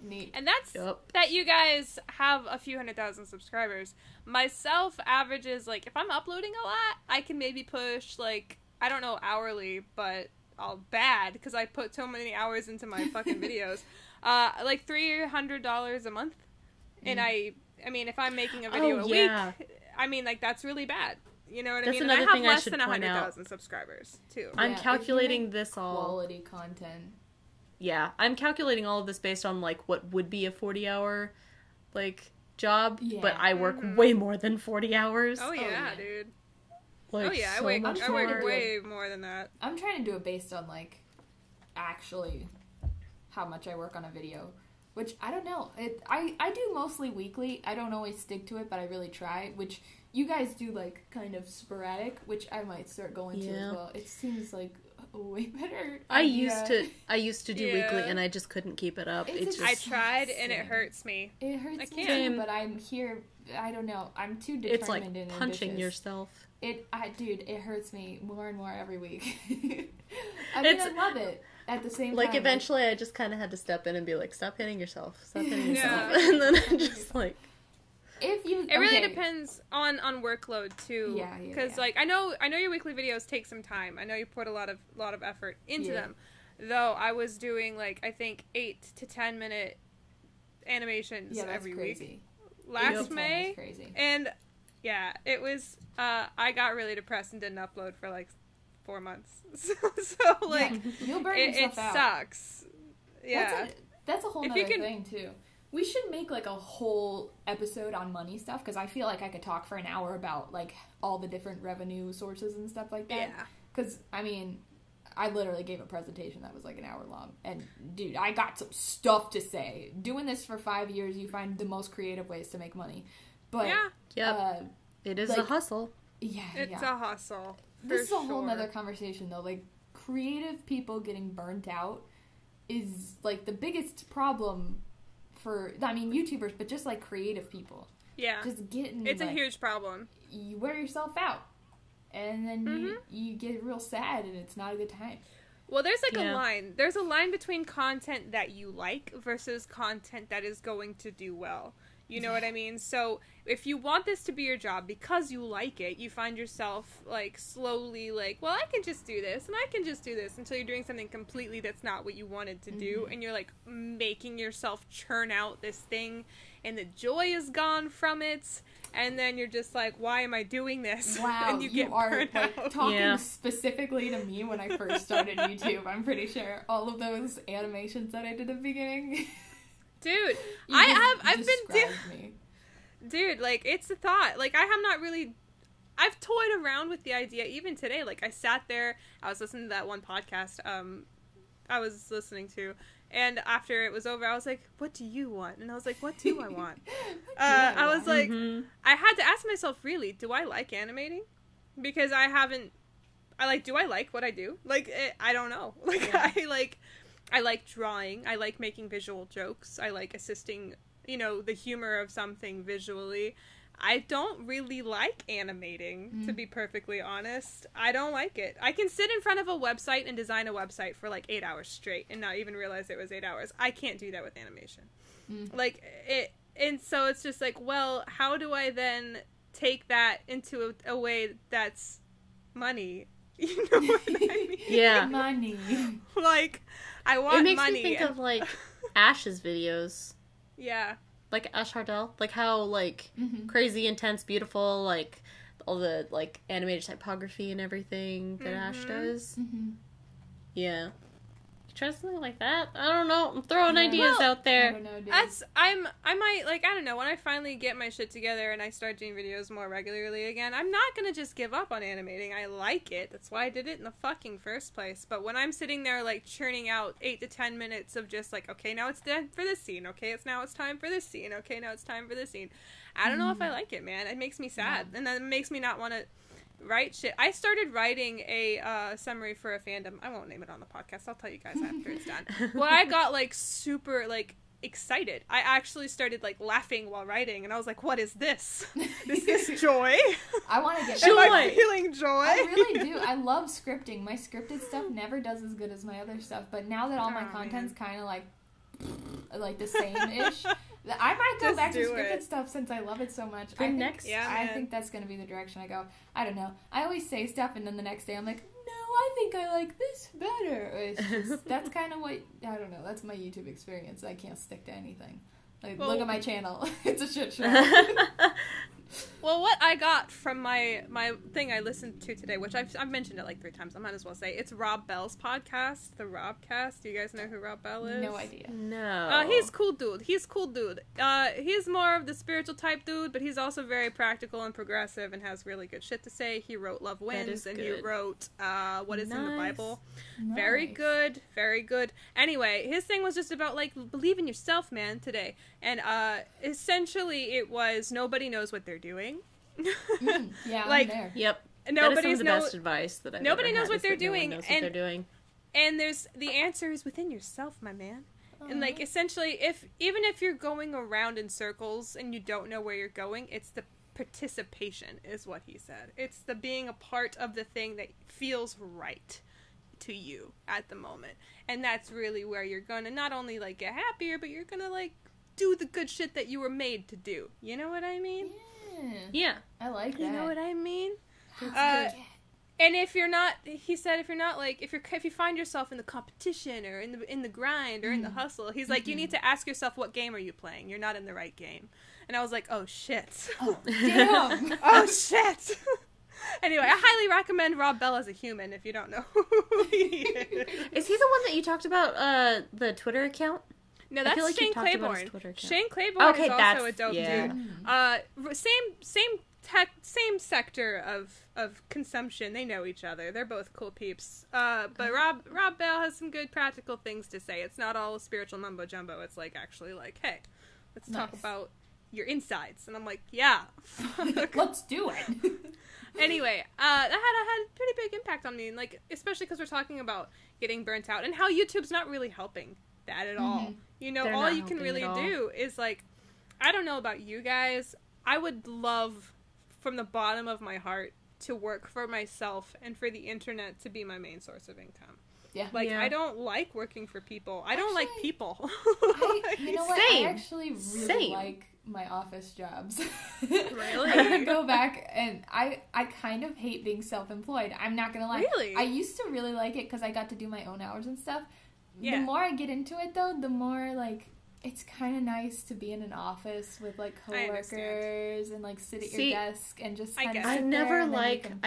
Neat. And that's that you guys have a few 100,000 subscribers. Myself averages, like, if I'm uploading a lot, I can maybe push, like, I don't know hourly, but all bad, because I put so many hours into my fucking videos. Like, $300 a month. And I mean, if I'm making a video a week, I mean, like, that's really bad. You know what I mean? And I have less than 100,000 subscribers, too. I'm calculating this all. Quality content. Yeah, I'm calculating all of this based on, like, what would be a 40-hour, like, job, but I work way more than 40 hours. Oh, yeah, dude. Like, I work way more than that. I'm trying to do it based on, like, actually how much I work on a video, which, I don't know. I do mostly weekly. I don't always stick to it, but I really try, which you guys do, like, kind of sporadic, which I might start going to as well. It seems like way better. I used to do weekly, and I just couldn't keep it up. I tried, and it hurts me. It hurts me too, but I'm here. I don't know. I'm too determined. It's like punching ambitious. Yourself. Dude, it hurts me more and more every week. I love it. At the same time, like eventually, I just kind of had to step in and be like, "Stop hitting yourself. Stop hitting yourself." And then I just like. It really depends on workload too. Yeah. Because like I know your weekly videos take some time. I know you put a lot of effort into them. Though I was doing like I think 8 to 10 minute animations every week. Last May. Crazy. And yeah, it was. I got really depressed and didn't upload for like 4 months. So like you'll burn yourself out. It sucks. Yeah. That's a whole other thing too. We should make, like, a whole episode on money stuff, because I feel like I could talk for an hour about, like, all the different revenue sources and stuff like that. Yeah. Because, I mean, I literally gave a presentation that was, like, an hour long. And, dude, I got some stuff to say. Doing this for 5 years, you find the most creative ways to make money. But, it is a hustle. Yeah, it's a hustle. This is a whole nother conversation, though. Like, creative people getting burnt out is, like, the biggest problem for, I mean, YouTubers, but just, like, creative people. Yeah. Just getting, it's a huge problem. You wear yourself out. And then you get real sad, and it's not a good time. Well, there's, like, a line. There's a line between content that you like versus content that is going to do well. You know what I mean? So, if you want this to be your job because you like it, you find yourself, like, slowly, like, well, I can just do this, and I can just do this, until you're doing something completely that's not what you wanted to do, and you're, like, making yourself churn out this thing, and the joy is gone from it, and then you're just like, why am I doing this? Wow, and you are, like, talking specifically to me when I first started YouTube. I'm pretty sure all of those animations that I did at the beginning... Dude, I've been dude, like, it's a thought. Like, I've toyed around with the idea even today. Like, I sat there, I was listening to that one podcast I was listening to, and after it was over, I was like, what do you want? And I was like, what do I want? I was like, I had to ask myself, really, do I like animating? Because do I like what I do? Like, I don't know. Like, I like drawing. I like making visual jokes. I like assisting, the humor of something visually. I don't really like animating, to be perfectly honest. I don't like it. I can sit in front of a website and design a website for like 8 hours straight and not even realize it was 8 hours. I can't do that with animation. Like, and so it's just like, well, how do I then take that into a way that's money? You know what I mean? Yeah. Money. Like, I want money. It makes me think of, like, Ash's videos. Yeah. Like, Ash Hardell. Like, how, like, crazy, intense, beautiful, like, all the, like, animated typography and everything that Ash does. Yeah. Try something like that. I don't know. I'm throwing ideas out there. I don't know, dude. I might, like, I don't know, when I finally get my shit together and I start doing videos more regularly again, I'm not gonna just give up on animating. I like it. That's why I did it in the fucking first place. But when I'm sitting there, like, churning out 8 to 10 minutes of just, like, okay, now it's time for this scene. Okay, now it's time for this scene. Okay, now it's time for this scene. I don't know if I like it, man. It makes me sad. And then it makes me not want to write shit. I started writing a summary for a fandom. I won't name it on the podcast. I'll tell you guys after it's done. Well, I got, like, super, like, excited. I actually started, like, laughing while writing, and I was like, what is this? Is this joy? I want to get joy. Am I feeling joy? I really do. I love scripting. My scripted stuff never does as good as my other stuff, but now that all my content's kind of, like the same-ish, I might go back to scripted stuff since I love it so much. I think that's going to be the direction I go. I don't know. I always say stuff, and then the next day I'm like, no, I think I like this better. It's just, that's kind of what, I don't know, that's my YouTube experience. I can't stick to anything. Like, look at my channel. It's a shit show. Well, what I got from my thing I listened to today, which I've mentioned it like 3 times, I might as well say, it's Rob Bell's podcast, the Robcast. Do you guys know who Rob Bell is? No idea. No. He's cool dude. He's more of the spiritual type dude, but he's also very practical and progressive and has really good shit to say. He wrote Love Wins, and he wrote What Is in the Bible. Nice. Very good, very good. Anyway, his thing was just about, like, believe in yourself, man, today. And essentially it was nobody knows what they're doing. Yeah, like, I'm there. Yep. Nobody knows best advice that I've nobody ever knows had what they're doing. No one knows what they're doing. And the answer is within yourself, my man. And like essentially, even if you're going around in circles and you don't know where you're going, it's the participation is what he said. It's the being a part of the thing that feels right to you at the moment. And that's really where you're gonna not only like get happier, but you're gonna like do the good shit that you were made to do. You know what I mean? Yeah. I like that. You know what I mean? That's and if you're not, he said, if you find yourself in the competition or in the grind or in the hustle, he's like, you need to ask yourself, what game are you playing? You're not in the right game. And I was like, oh shit. Oh, damn. Oh shit. Anyway, I highly recommend Rob Bell as a human if you don't know who he is. Is he the one that you talked about, the Twitter account? No, that's like Shane Claiborne. Shane Claiborne is also a dope dude. Same sector of consumption. They know each other. They're both cool peeps. But Rob Bell has some good practical things to say. It's not all spiritual mumbo jumbo. It's like actually like, hey, let's talk about your insides. And I'm like, yeah, let's do it. Anyway, that had a pretty big impact on me, and like especially because we're talking about getting burnt out and how YouTube's not really helping that at all. You know, all you can really do is like, I don't know about you guys, I would love from the bottom of my heart to work for myself and for the internet to be my main source of income. Yeah. Like, I don't like working for people. I don't like people. You know what? I actually really like my office jobs. Really? I'm gonna go back, and I kind of hate being self-employed. I'm not gonna lie. Really? I used to really like it because I got to do my own hours and stuff. Yeah. The more I get into it, though, the more, like, it's kind of nice to be in an office with, like, coworkers and, like, sit at your desk and just kind of sit there. I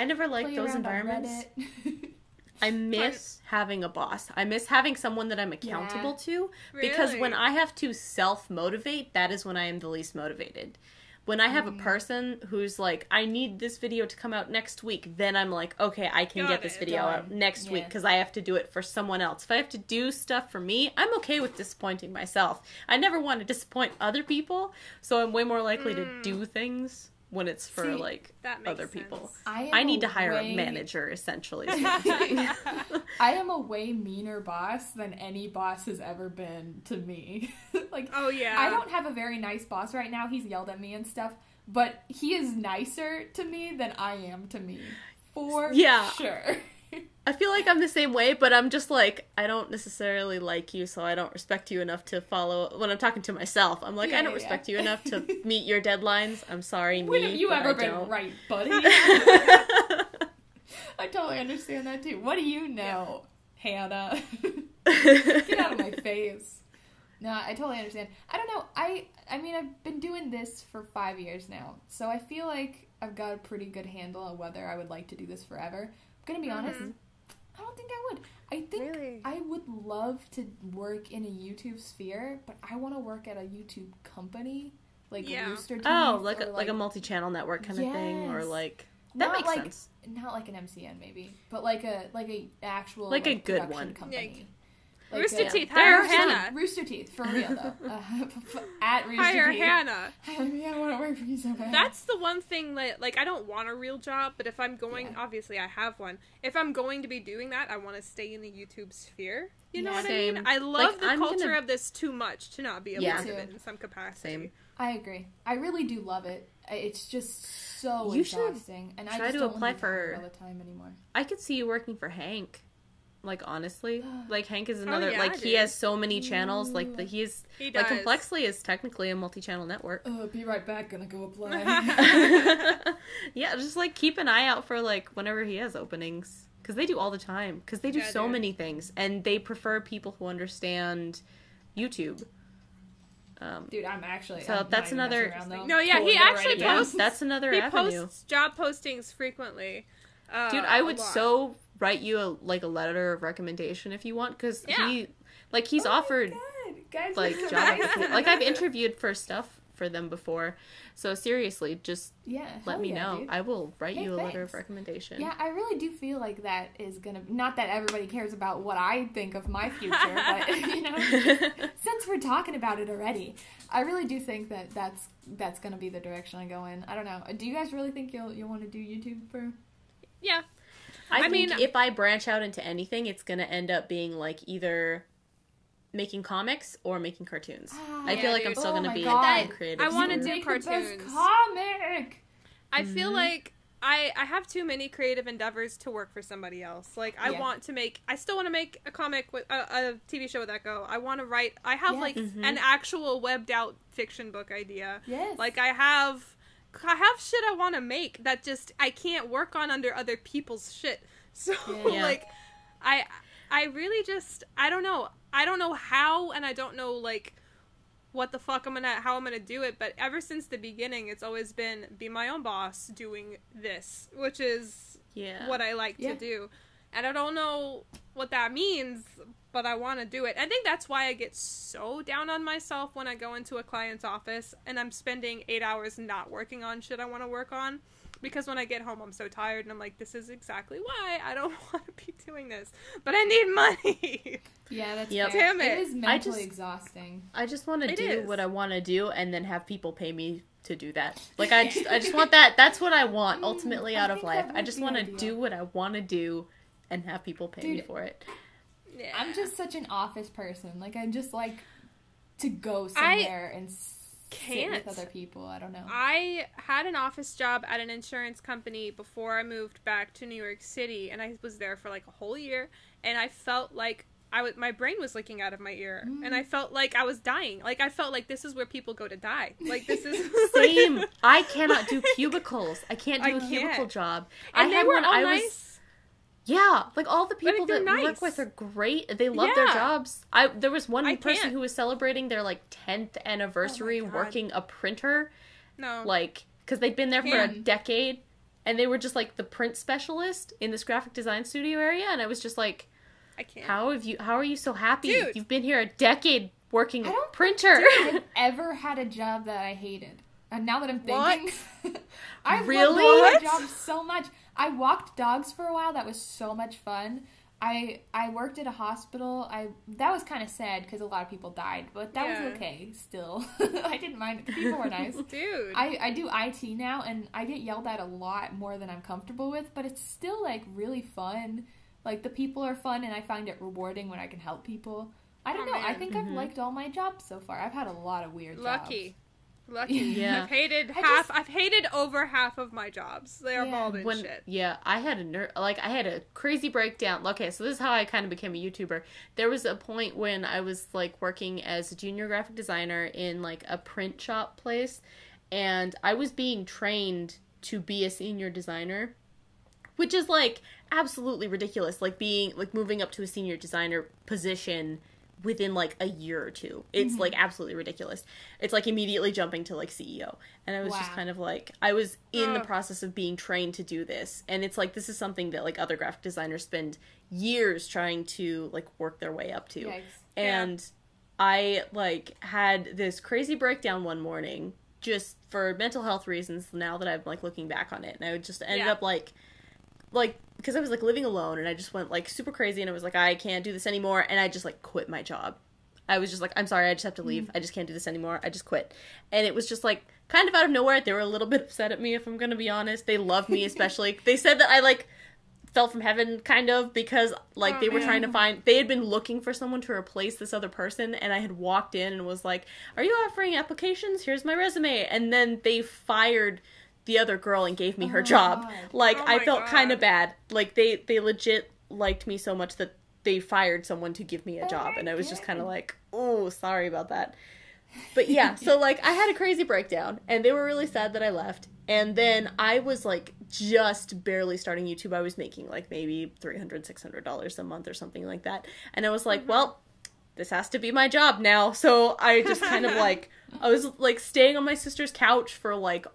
never liked those environments. I miss having a boss. I miss having someone that I'm accountable to. Because when I have to self-motivate, that is when I am the least motivated. When I have a person who's like, I need this video to come out next week, then I'm like, okay, I can get this video out next week because I have to do it for someone else. If I have to do stuff for me, I'm okay with disappointing myself. I never want to disappoint other people, so I'm way more likely to do things when it's for other people. I need to hire a manager, essentially. I am a way meaner boss than any boss has ever been to me. I don't have a very nice boss right now. He's yelled at me and stuff, but he is nicer to me than I am to me. For sure. I feel like I'm the same way, but I'm just like, I don't necessarily like you, so I don't respect you enough to follow. When I'm talking to myself, I'm like, I don't respect you enough to meet your deadlines. I'm sorry, when have you ever been right, buddy? I totally understand that too. What do you know, Hannah? Get out of my face. No, I totally understand. I don't know. I mean, I've been doing this for 5 years now, so I feel like I've got a pretty good handle on whether I would like to do this forever. I'm gonna be honest, I don't think I would. I think I would love to work in a YouTube sphere, but I want to work at a YouTube company, like Rooster Teeth. Oh, like a multi-channel network kind of thing, or like that makes sense. Not like an MCN maybe, but like a actual a good one company. Like Rooster Teeth, hire Hannah. Rooster Teeth, for real though. At Rooster hire Teeth. Hannah. I want to work for you so bad. That's the one thing that, like, I don't want a real job, but if I'm going, obviously I have one. If I'm going to be doing that, I want to stay in the YouTube sphere. You know what I mean? I love the culture of this too much to not be able to do it in some capacity. Same. I agree. I really do love it. It's just so exhausting, and I just don't apply for all the time anymore. I could see you working for Hank. Like, honestly, like, Hank is another, he has so many channels, like, he does. Complexly is technically a multi-channel network. Be right back, gonna go apply. Yeah, just, like, keep an eye out for, like, whenever he has openings, because they do all the time, because they do so many things, and they prefer people who understand YouTube. Dude, I'm actually... So that's another... No, yeah, he actually posts... That's another avenue. He posts job postings frequently. Dude, I would so write you a letter of recommendation if you want, because he's offered Guys, job I've interviewed for stuff for them before, so seriously, just let me know. Dude. I will write you a letter of recommendation. Yeah, I really do feel like that is gonna, not that everybody cares about what I think of my future, but you know, since we're talking about it already, I really do think that that's gonna be the direction I go in. I don't know. Do you guys really think you'll want to do YouTube for Yeah. I mean, if I branch out into anything, it's going to end up being, like, either making comics or making cartoons. I feel like I'm still going to be in creative. I want to do cartoons. The best comic! I feel like I have too many creative endeavors to work for somebody else. Like, I still want to make a comic with a TV show with Echo. I want to write, I have an actual webbed out fiction book idea. Yes. Like, I have shit I want to make that just, I can't work on under other people's shit. So, like, I really just, I don't know how, and I don't know, like, what the fuck how I'm gonna do it, but ever since the beginning, it's always been be my own boss doing this, which is what I like to do. And I don't know what that means, but I want to do it. I think that's why I get so down on myself when I go into a client's office and I'm spending 8 hours not working on shit I want to work on. Because when I get home, I'm so tired, and I'm like, this is exactly why I don't want to be doing this. But I need money. Yeah, that's fair. Damn it. It is mentally exhausting. I just want to do what I want to do, and then have people pay me to do that. Like, I just want that. That's what I want, ultimately, out of life. I just want to do what I want to do, and have people pay me for it. Yeah. I'm just such an office person. Like, I just like to go somewhere and sit with other people. I don't know. I had an office job at an insurance company before I moved back to New York City, and I was there for like a whole year, and I felt like my brain was leaking out of my ear, and I felt like I was dying. Like, I felt like this is where people go to die. Like, this is same. I cannot do cubicles. I can't do a cubicle job. And they were all nice. Yeah, like, all the people that we work with are great. They love their jobs. There was one person who was celebrating their, like, 10th anniversary working a printer. No. Like, because they'd been there for a decade, and they were just, like, the print specialist in this graphic design studio area, and I was just like, I can't. How are you so happy? Dude. You've been here a decade working a printer. I've ever had a job that I hated. And now that I'm thinking, I really loved my job so much. I walked dogs for a while. That was so much fun. I worked at a hospital. That was kind of sad because a lot of people died, but that was okay still. I didn't mind it. The people were nice. Dude. I do IT now, and I get yelled at a lot more than I'm comfortable with, but it's still, like, really fun. Like, the people are fun, and I find it rewarding when I can help people. I don't know. Man. I think I've liked all my jobs so far. I've had a lot of weird jobs. Lucky. Yeah. I've hated over half of my jobs. They are all been shit. Yeah, I had I had a crazy breakdown. Okay, so this is how I kind of became a YouTuber. There was a point when I was, like, working as a junior graphic designer in, like, a print shop place, and I was being trained to be a senior designer, which is, like, absolutely ridiculous. Like, moving up to a senior designer position within, like, a year or two. It's like absolutely ridiculous. It's like immediately jumping to, like, CEO. And I was just kind of like, I was in the process of being trained to do this. And it's like, this is something that, like, other graphic designers spend years trying to, like, work their way up to. Yikes. And I, like, had this crazy breakdown one morning just for mental health reasons now that I'm, like, looking back on it. And I just ended up, like, because I was, like, living alone, and I just went, like, super crazy, and I was like, I can't do this anymore, and I just, like, quit my job. I was just like, I'm sorry, I just have to leave. I just can't do this anymore. I just quit. And it was just, like, kind of out of nowhere. They were a little bit upset at me, if I'm gonna be honest. They loved me, especially. They said that I, like, fell from heaven, kind of, because, like, they were trying to find... They had been looking for someone to replace this other person, and I had walked in and was like, are you offering applications? Here's my resume. And then they fired the other girl and gave me her job. God. Like, I felt kind of bad. Like, they legit liked me so much that they fired someone to give me a job, and I was just kind of like, oh, sorry about that. But yeah, so, like, I had a crazy breakdown, and they were really sad that I left, and then I was, like, just barely starting YouTube. I was making, like, maybe $300, $600 a month or something like that, and I was like, well, this has to be my job now. So I just kind of, like, I was, like, staying on my sister's couch for, like,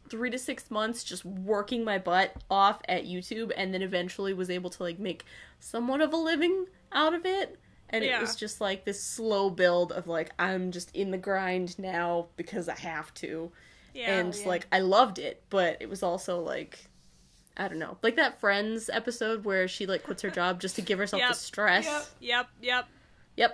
3 to 6 months, just working my butt off at YouTube, and then eventually was able to, like, make somewhat of a living out of it. And it was just, like, this slow build of, like, I'm just in the grind now because I have to. And, like, I loved it, but it was also, like, I don't know. Like that Friends episode where she, like, quits her job just to give herself the stress. Yep,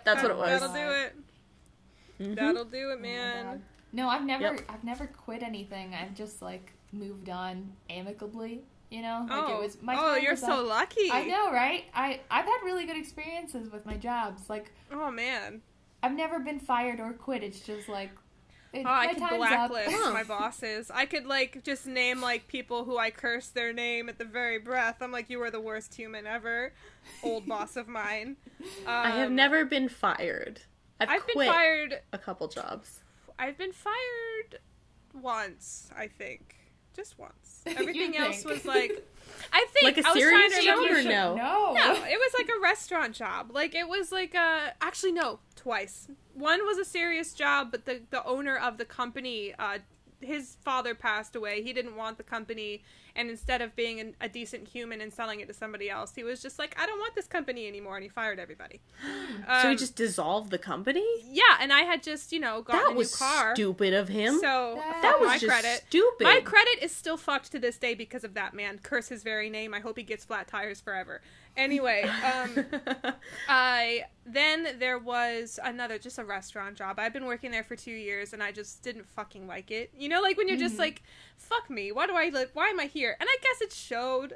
that's what it was. That'll do it. That'll do it, man. No, I've never quit anything. I've just, like, moved on amicably. you know? Like oh, it was, my oh, you're so lucky. I know, right? I've had really good experiences with my jobs. Like, oh man, I've never been fired or quit. It's just like, I could blacklist my bosses. I could, like, just name, like, people who I curse their name at the very breath. I'm like, you are the worst human ever. Old boss of mine. I have never been fired. I've quit been fired a couple jobs. I've been fired once, I think. Just once. Everything else was like... I think like a I was serious trying to job or no? No, it was like a restaurant job. Like, it was like a... Actually, no, twice. One was a serious job, but the owner of the company, his father passed away. He didn't want the company, and instead of being a decent human and selling it to somebody else, he was just like, I don't want this company anymore, and he fired everybody. So he just dissolved the company? Yeah, and I had just, you know, gotten a new car. That was stupid of him. So, that was my just credit. Stupid. My credit is still fucked to this day because of that man. Curse his very name. I hope he gets flat tires forever. Anyway, then there was another, just a restaurant job. I've been working there for 2 years, and I just didn't fucking like it. You know, like when you're just like, fuck me, why do I live? Why am I here? And I guess it showed.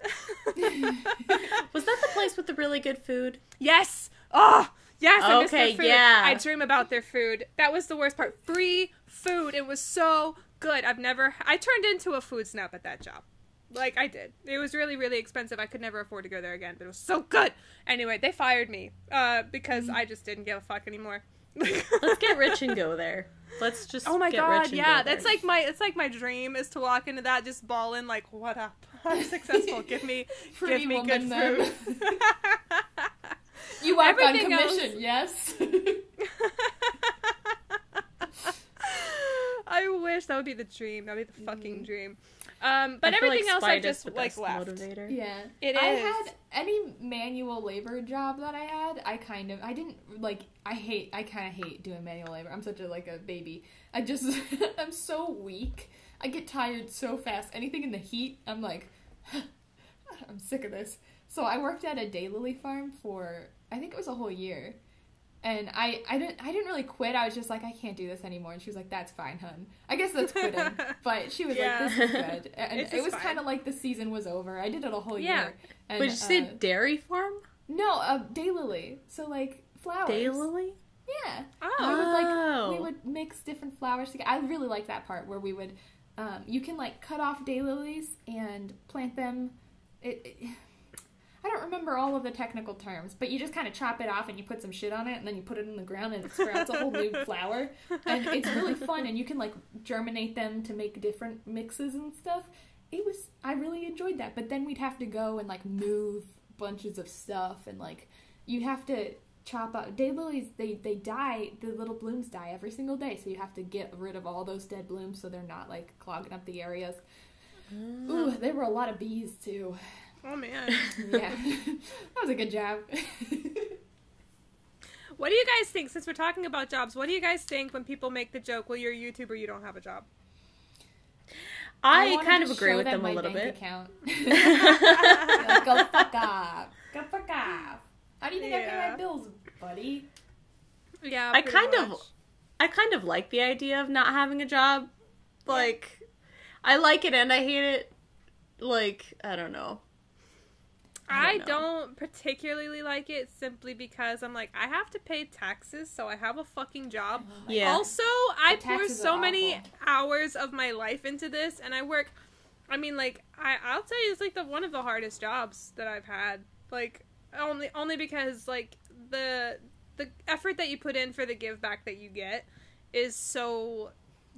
Was that the place with the really good food? Yes. Oh, yes. I miss okay, their food. yeah. I dream about their food. That was the worst part. Free food. It was so good. I turned into a food snob at that job. Like, I did. It was really, really expensive. I could never afford to go there again, but it was so good. Anyway, they fired me because I just didn't give a fuck anymore. Let's get rich and go there. Let's just oh my get god, rich and yeah. go there. It's like my dream is to walk into that just bawling like, what up? I'm successful. Give me good food. You work on commission, yes. I wish that would be the dream. That would be the fucking dream. But everything else I just like left. Motivator. Yeah, it is. I had any manual labor job that I had. I kind of hate doing manual labor. I'm such a baby. I'm so weak. I get tired so fast. Anything in the heat, I'm like, I'm sick of this. So I worked at a daylily farm for, I think it was a whole year. And I didn't really quit. I was just like, I can't do this anymore. And she was like, that's fine, hun. I guess that's quitting. But she was like, this is good. And it was kind of like the season was over. I did it a whole year. And, but you said dairy farm? No, daylily. So like flowers. Daylily? Yeah. Oh. We would mix different flowers together. I really like that part where we would, you can like cut off daylilies and plant them. I don't remember all of the technical terms, but you just kind of chop it off and you put some shit on it and then you put it in the ground and it sprouts a whole new flower. And it's really fun and you can like germinate them to make different mixes and stuff. I really enjoyed that. But then we'd have to go and like move bunches of stuff and like you have to chop out daylilies. They die. The little blooms die every single day, so you have to get rid of all those dead blooms so they're not like clogging up the areas. Ooh, there were a lot of bees too. Oh, man. Yeah. That was a good job. What do you guys think, since we're talking about jobs, what do you guys think when people make the joke, well, you're a YouTuber, you don't have a job? I kind of agree with them a little bit. Account. Like, go fuck off. Go fuck off. How do you think I pay my bills, buddy? Yeah, I kind of like the idea of not having a job. Like, I like it and I hate it. Like, I don't know. I don't particularly like it simply because I'm like, I have to pay taxes, so I have a fucking job. Yeah. Also, I pour so many hours of my life into this, and I work, I mean, like, I'll tell you, it's like one of the hardest jobs that I've had. Like, only because, like, the effort that you put in for the give back that you get is so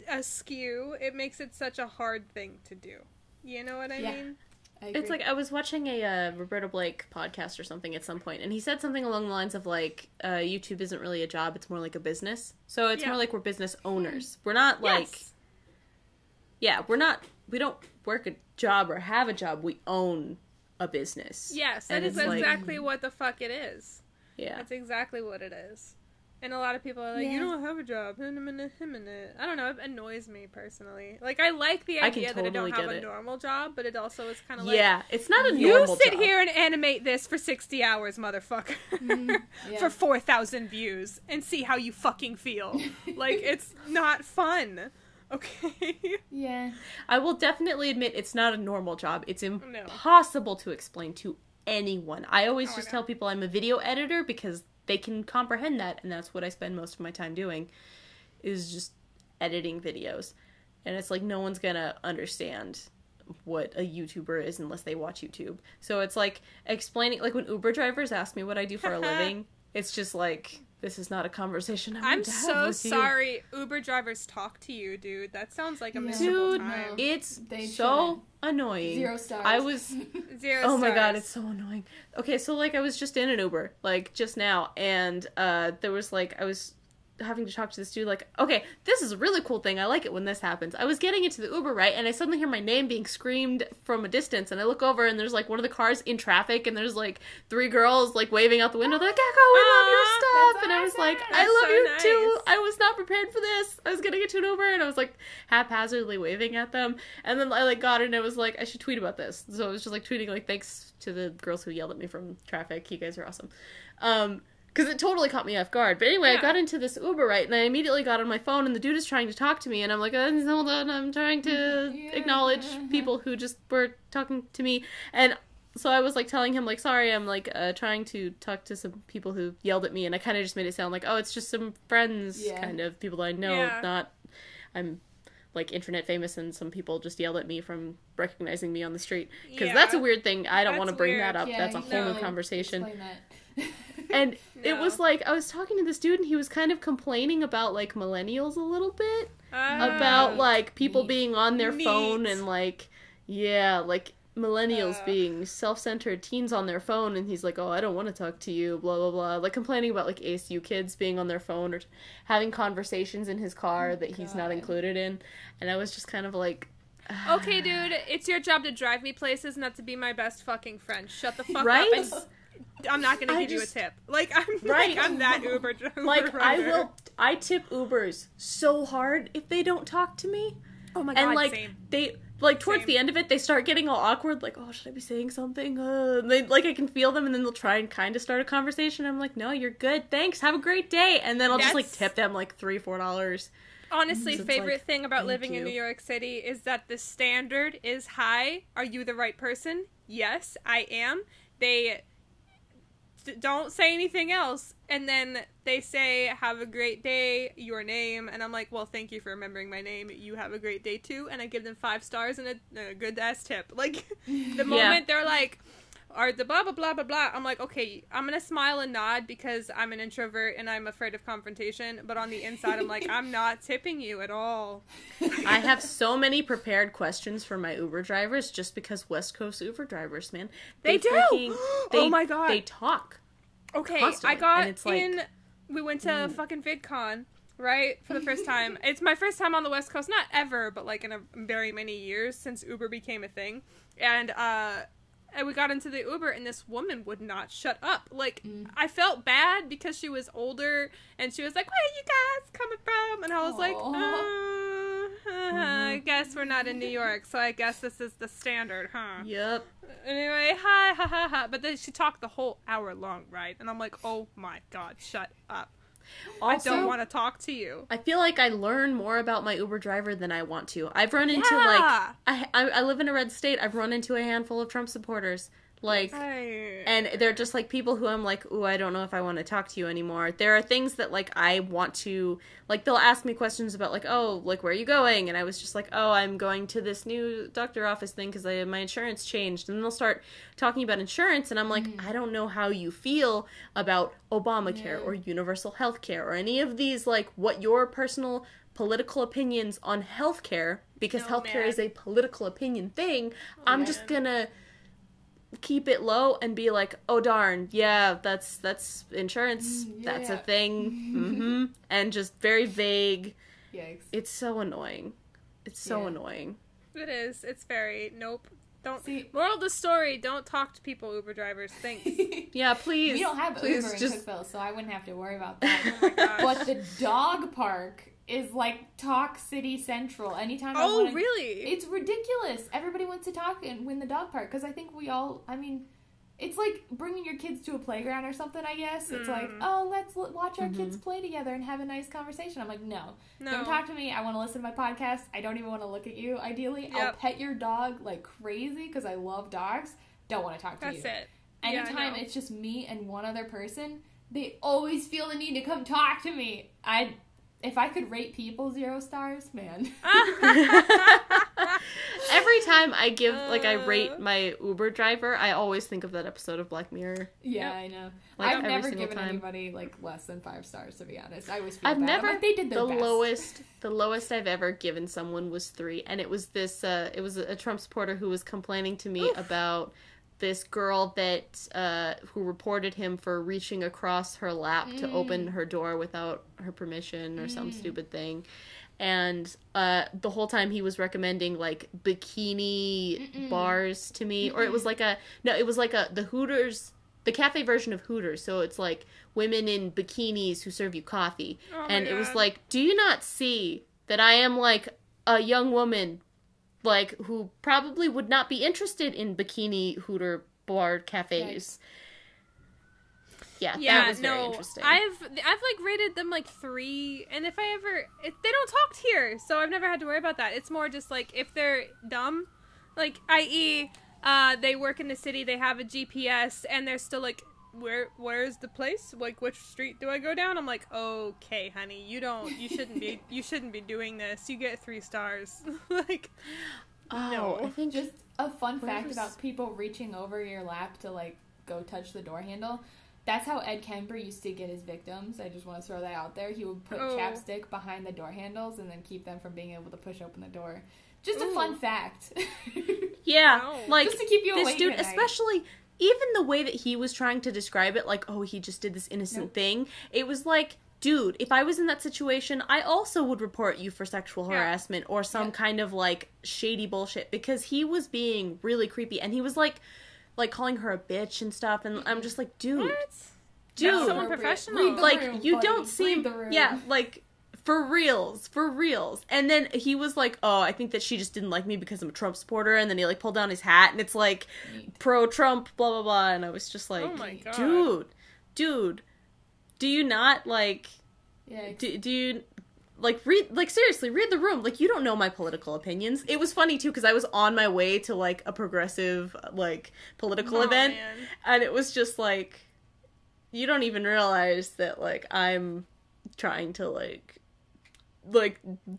askew. It makes it such a hard thing to do. You know what I mean? It's like I was watching a Roberto Blake podcast or something at some point, and he said something along the lines of like, YouTube isn't really a job, it's more like a business. So it's more like we're business owners. We're not like, we don't work a job or have a job, we own a business. Yes, that is exactly what the fuck it is. Yeah. That's exactly what it is. And a lot of people are like, you don't have a job. I don't know, it annoys me personally. Like, I like the idea that I don't have a normal job, but it also is kind of like... Yeah, it's not a normal job. You sit here and animate this for 60 hours, motherfucker. For 4,000 views, and see how you fucking feel. Like, it's not fun. Okay. Yeah. I will definitely admit it's not a normal job. It's impossible to explain to anyone. I always just tell people I'm a video editor because they can comprehend that, and that's what I spend most of my time doing, is just editing videos. And it's like no one's gonna understand what a YouTuber is unless they watch YouTube. So it's like explaining, like when Uber drivers ask me what I do for a living, it's just like, this is not a conversation I'm to have with you. Sorry Uber drivers talk to you, dude. That sounds like a miserable time. It's so annoying. 0 stars. I was 0 oh stars. my god, it's so annoying. Okay, so like I was just in an Uber like just now, and there was like I was having to talk to this dude, like, okay, this is a really cool thing. I like it when this happens. I was getting into the Uber, right, and I suddenly hear my name being screamed from a distance, and I look over, and there's, like, one of the cars in traffic, and there's, like, 3 girls, like, waving out the window. They're like, Echo, we love your stuff! And I was like, I love you too! I was not prepared for this! I was getting into an Uber, and I was, like, haphazardly waving at them, and then I, like, got it, and I was like, I should tweet about this. So I was just, like, tweeting, like, thanks to the girls who yelled at me from traffic. You guys are awesome. Because it totally caught me off guard. But anyway, I got into this Uber, right, and I immediately got on my phone, and the dude is trying to talk to me, and I'm like, hold on, I'm trying to acknowledge people who just were talking to me. And so I was, like, telling him, like, sorry, I'm, like, trying to talk to some people who yelled at me, and I kind of just made it sound like, oh, it's just some friends, kind of, people that I know, not, I'm, like, internet famous, and some people just yelled at me from recognizing me on the street. Because that's a weird thing. I don't want to bring that up. That's a whole new conversation. Explain that. And it was like, I was talking to this dude, and he was kind of complaining about, like, millennials a little bit. About, like, people being on their phone and, like, like, millennials being self-centered teens on their phone, and he's like, oh, I don't want to talk to you, blah, blah, blah. Like, complaining about, like, ASU kids being on their phone or having conversations in his car that he's not included in. And I was just kind of like... Okay, dude, it's your job to drive me places, not to be my best fucking friend. Shut the fuck right? up and... I'm not gonna give you a tip. Like, I'm that Uber driver. Like, I tip Ubers so hard if they don't talk to me. Oh my god, and, like, same. they, like, towards the end of it, they start getting all awkward, like, oh, should I be saying something? And they, like, I can feel them, and then they'll try and kind of start a conversation. I'm like, no, you're good, thanks, have a great day. And then I'll just, like, tip them, like, $3-4. Honestly, favorite thing about living in New York City is that the standard is high. Are you the right person? Yes, I am. They... don't say anything else, and then they say, have a great day, your name, and I'm like, well, thank you for remembering my name, you have a great day too, and I give them 5 stars and a good ass tip. Like, the moment they're like, are the blah blah blah blah blah, I'm like, okay, I'm gonna smile and nod because I'm an introvert and I'm afraid of confrontation, but on the inside I'm like, I'm not tipping you at all. I have so many prepared questions for my Uber drivers just because West Coast Uber drivers, man, they do. Oh my god, they talk. Okay, constantly. I got it's like, we went to fucking VidCon, right, for the first time. It's my first time on the West Coast, not ever, but like in a very many years since Uber became a thing. And we got into the Uber, and this woman would not shut up. Like, I felt bad because she was older, and she was like, where are you guys coming from? And I was like, I guess we're not in New York, so I guess this is the standard, huh? Yep. Anyway, hi, ha, ha, ha. But then she talked the whole hour long, right? And I'm like, oh my god, shut up. Also, I don't want to talk to you. I feel like I learn more about my Uber driver than I want to. I've run into, like... I live in a red state. I've run into a handful of Trump supporters. Like, and they're just, like, people who I'm like, ooh, I don't know if I want to talk to you anymore. There are things that, like, I want to... Like, they'll ask me questions about, like, oh, like, where are you going? And I was just like, oh, I'm going to this new doctor office thing because my insurance changed. And then they'll start talking about insurance, and I'm like, I don't know how you feel about Obamacare or universal health care or any of these, like, what your personal political opinions on healthcare, because healthcare is a political opinion thing. I'm just gonna... keep it low and be like, oh darn, yeah, that's insurance, that's a thing, and just very vague. Yikes. It's so annoying. It's so annoying. It is. It's very, nope. Don't. Moral of the story, don't talk to people, Uber drivers. Thanks. Yeah, please. We don't have Uber in Cookville, so I wouldn't have to worry about that. Oh my gosh. But the dog park is like Talk City Central. Anytime really? It's ridiculous. Everybody wants to talk and win the dog park because I think we all, I mean, it's like bringing your kids to a playground or something, I guess. It's like, oh, let's watch our kids play together and have a nice conversation. I'm like, no. Don't talk to me. I want to listen to my podcast. I don't even want to look at you, ideally. I'll pet your dog like crazy because I love dogs. Don't want to talk to you. That's it. Anytime it's just me and one other person, they always feel the need to come talk to me. If I could rate people 0 stars, man. Every time I give, I rate my Uber driver, I always think of that episode of Black Mirror. Yeah, I know. I've never given anybody, less than 5 stars, to be honest. I always feel bad. They did their best. The lowest I've ever given someone was 3, and it was this, it was a Trump supporter who was complaining to me about this girl that who reported him for reaching across her lap to open her door without her permission or some stupid thing. And the whole time he was recommending bikini bars to me, or it was the Hooters, the cafe version of Hooters. So it's like women in bikinis who serve you coffee. Oh, and it was like, do you not see that I am a young woman who probably would not be interested in bikini Hooter bar cafes. Yeah, that was very interesting. I've rated them 3, and if they don't talk here, so I've never had to worry about that. It's more just if they're dumb, i.e., they work in the city, they have a GPS, and they're still where's the place? Which street do I go down? I'm like, okay, honey, you shouldn't be doing this. You get 3 stars. No. I think just a fun fact about people reaching over your lap to go touch the door handle. That's how Ed Kemper used to get his victims. I just want to throw that out there. He would put chapstick behind the door handles and then keep them from being able to push open the door. Just a fun fact. Yeah, just to keep you awake. This dude, especially. Even the way that he was trying to describe it, he just did this innocent thing, it was dude, if I was in that situation, I also would report you for sexual harassment or some kind of, shady bullshit, because he was being really creepy, and he was, calling her a bitch and stuff, and I'm just like, dude. What? Dude. That's someone professional. You don't seem... Yeah, For reals. And then he was like, oh, I think that she just didn't like me because I'm a Trump supporter. And then he pulled down his hat and it's pro-Trump, blah, blah, blah. And I was just like, oh my God. Dude, do you not do you read, seriously, read the room. You don't know my political opinions. It was funny too, because I was on my way to a progressive, political event. Man. And it was just you don't even realize that I'm trying to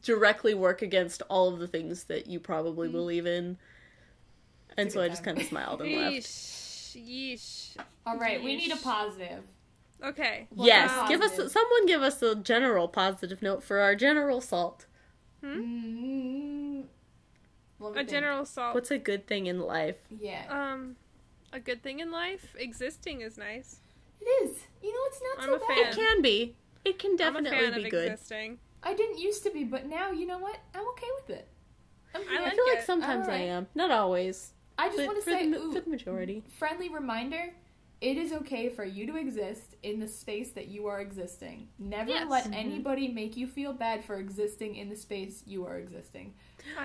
directly work against all of the things that you probably believe in. And so I just kind of smiled and left. Yeesh. All right, we need a positive. Okay. Yes, someone give us a general positive note for our general salt. A general salt. What's a good thing in life? Yeah. A good thing in life? Existing is nice. It is. It's not so bad. It can be. It can definitely be good. Existing. I didn't used to be, but now, you know what? I'm okay with it. I feel like sometimes I am. Not always. I just want to say, for the majority. Friendly reminder, it is okay for you to exist in the space that you are existing. Never let anybody make you feel bad for existing in the space you are existing.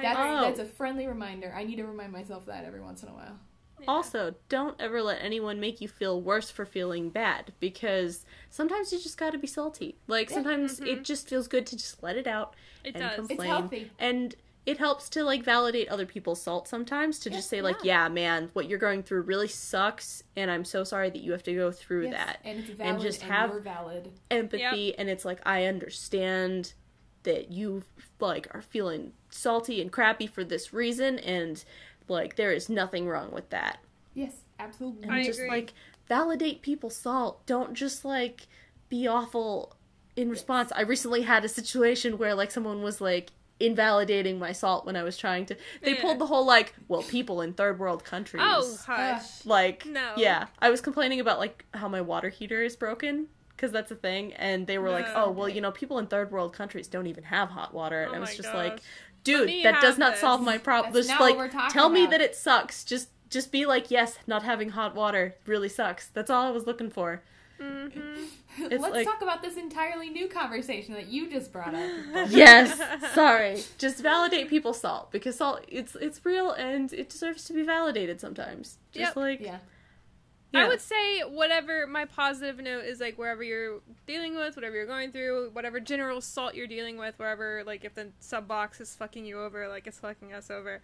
That's a friendly reminder. I need to remind myself that every once in a while. Yeah. Also, don't ever let anyone make you feel worse for feeling bad, because sometimes you just gotta be salty. Sometimes it just feels good to just let it out and complain. It's healthy. And it helps to, validate other people's salt sometimes, to just say, yeah, man, what you're going through really sucks, and I'm so sorry that you have to go through that. And it's valid, and just have you're valid. Empathy, and it's I understand that you, are feeling salty and crappy for this reason, and... there is nothing wrong with that. Yes, absolutely. And just, validate people's salt. Don't just, be awful in response. I recently had a situation where, someone was, invalidating my salt when I was trying to... They pulled the whole, people in third world countries. Oh, hush. No. Yeah. I was complaining about, how my water heater is broken, because that's a thing, and they were people in third world countries don't even have hot water, and I was just dude, that does not solve my problem. Just, tell me that it sucks. Just be yes, not having hot water really sucks. That's all I was looking for. Mm-hmm. Let's talk about this entirely new conversation that you just brought up. Yes, sorry. Just validate people's salt, because salt, it's real, and it deserves to be validated sometimes. Just I would say whatever my positive note is, like, wherever you're dealing with, whatever you're going through, whatever general salt you're dealing with, wherever, like, if the sub box is fucking you over, like it's fucking us over,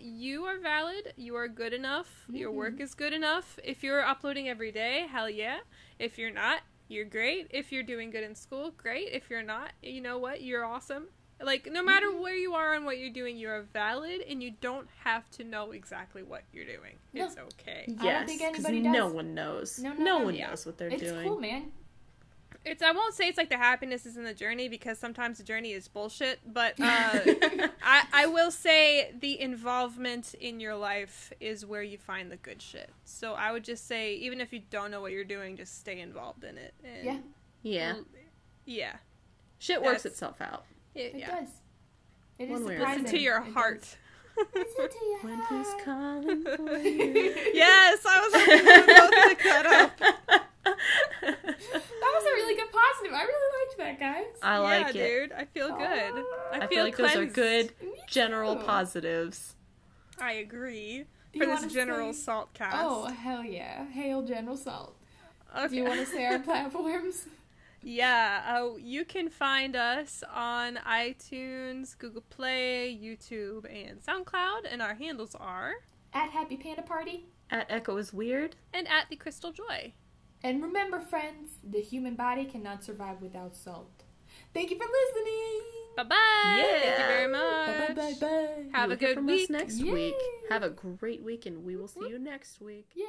you are valid, you are good enough, your work is good enough. If you're uploading every day, hell yeah. If you're not, you're great. If you're doing good in school, great. If you're not, you know what, you're awesome. Like, no matter where you are and what you're doing, you are valid, and you don't have to know exactly what you're doing. No. It's okay. Yes, because no one knows. No one knows what they're doing. It's cool, man. I won't say it's like the happiness is in the journey, because sometimes the journey is bullshit, but I will say the involvement in your life is where you find the good shit. So I would just say, even if you don't know what you're doing, just stay involved in it. And yeah. Shit works itself out. It does. It is surprising. Listen to your heart. Listen to your heart. When he's calling for you. Yes, I was about to cut up. That was a really good positive. I really liked that, guys. I like it. Dude. I feel good. I feel like those are good general positives. I agree. For this General Salt cast. Oh, hell yeah. Hail General Salt. Okay. Do you want to say our platforms? Yeah, you can find us on iTunes, Google Play, YouTube, and SoundCloud, and our handles are... at Happy Panda Party, at Echo is Weird, and at The Crystal Joy. And remember, friends, the human body cannot survive without salt. Thank you for listening! Bye-bye! Yeah. Thank you very much! Bye-bye! Have a good week! Next week. Have a great week, and we will see you next week. Yeah!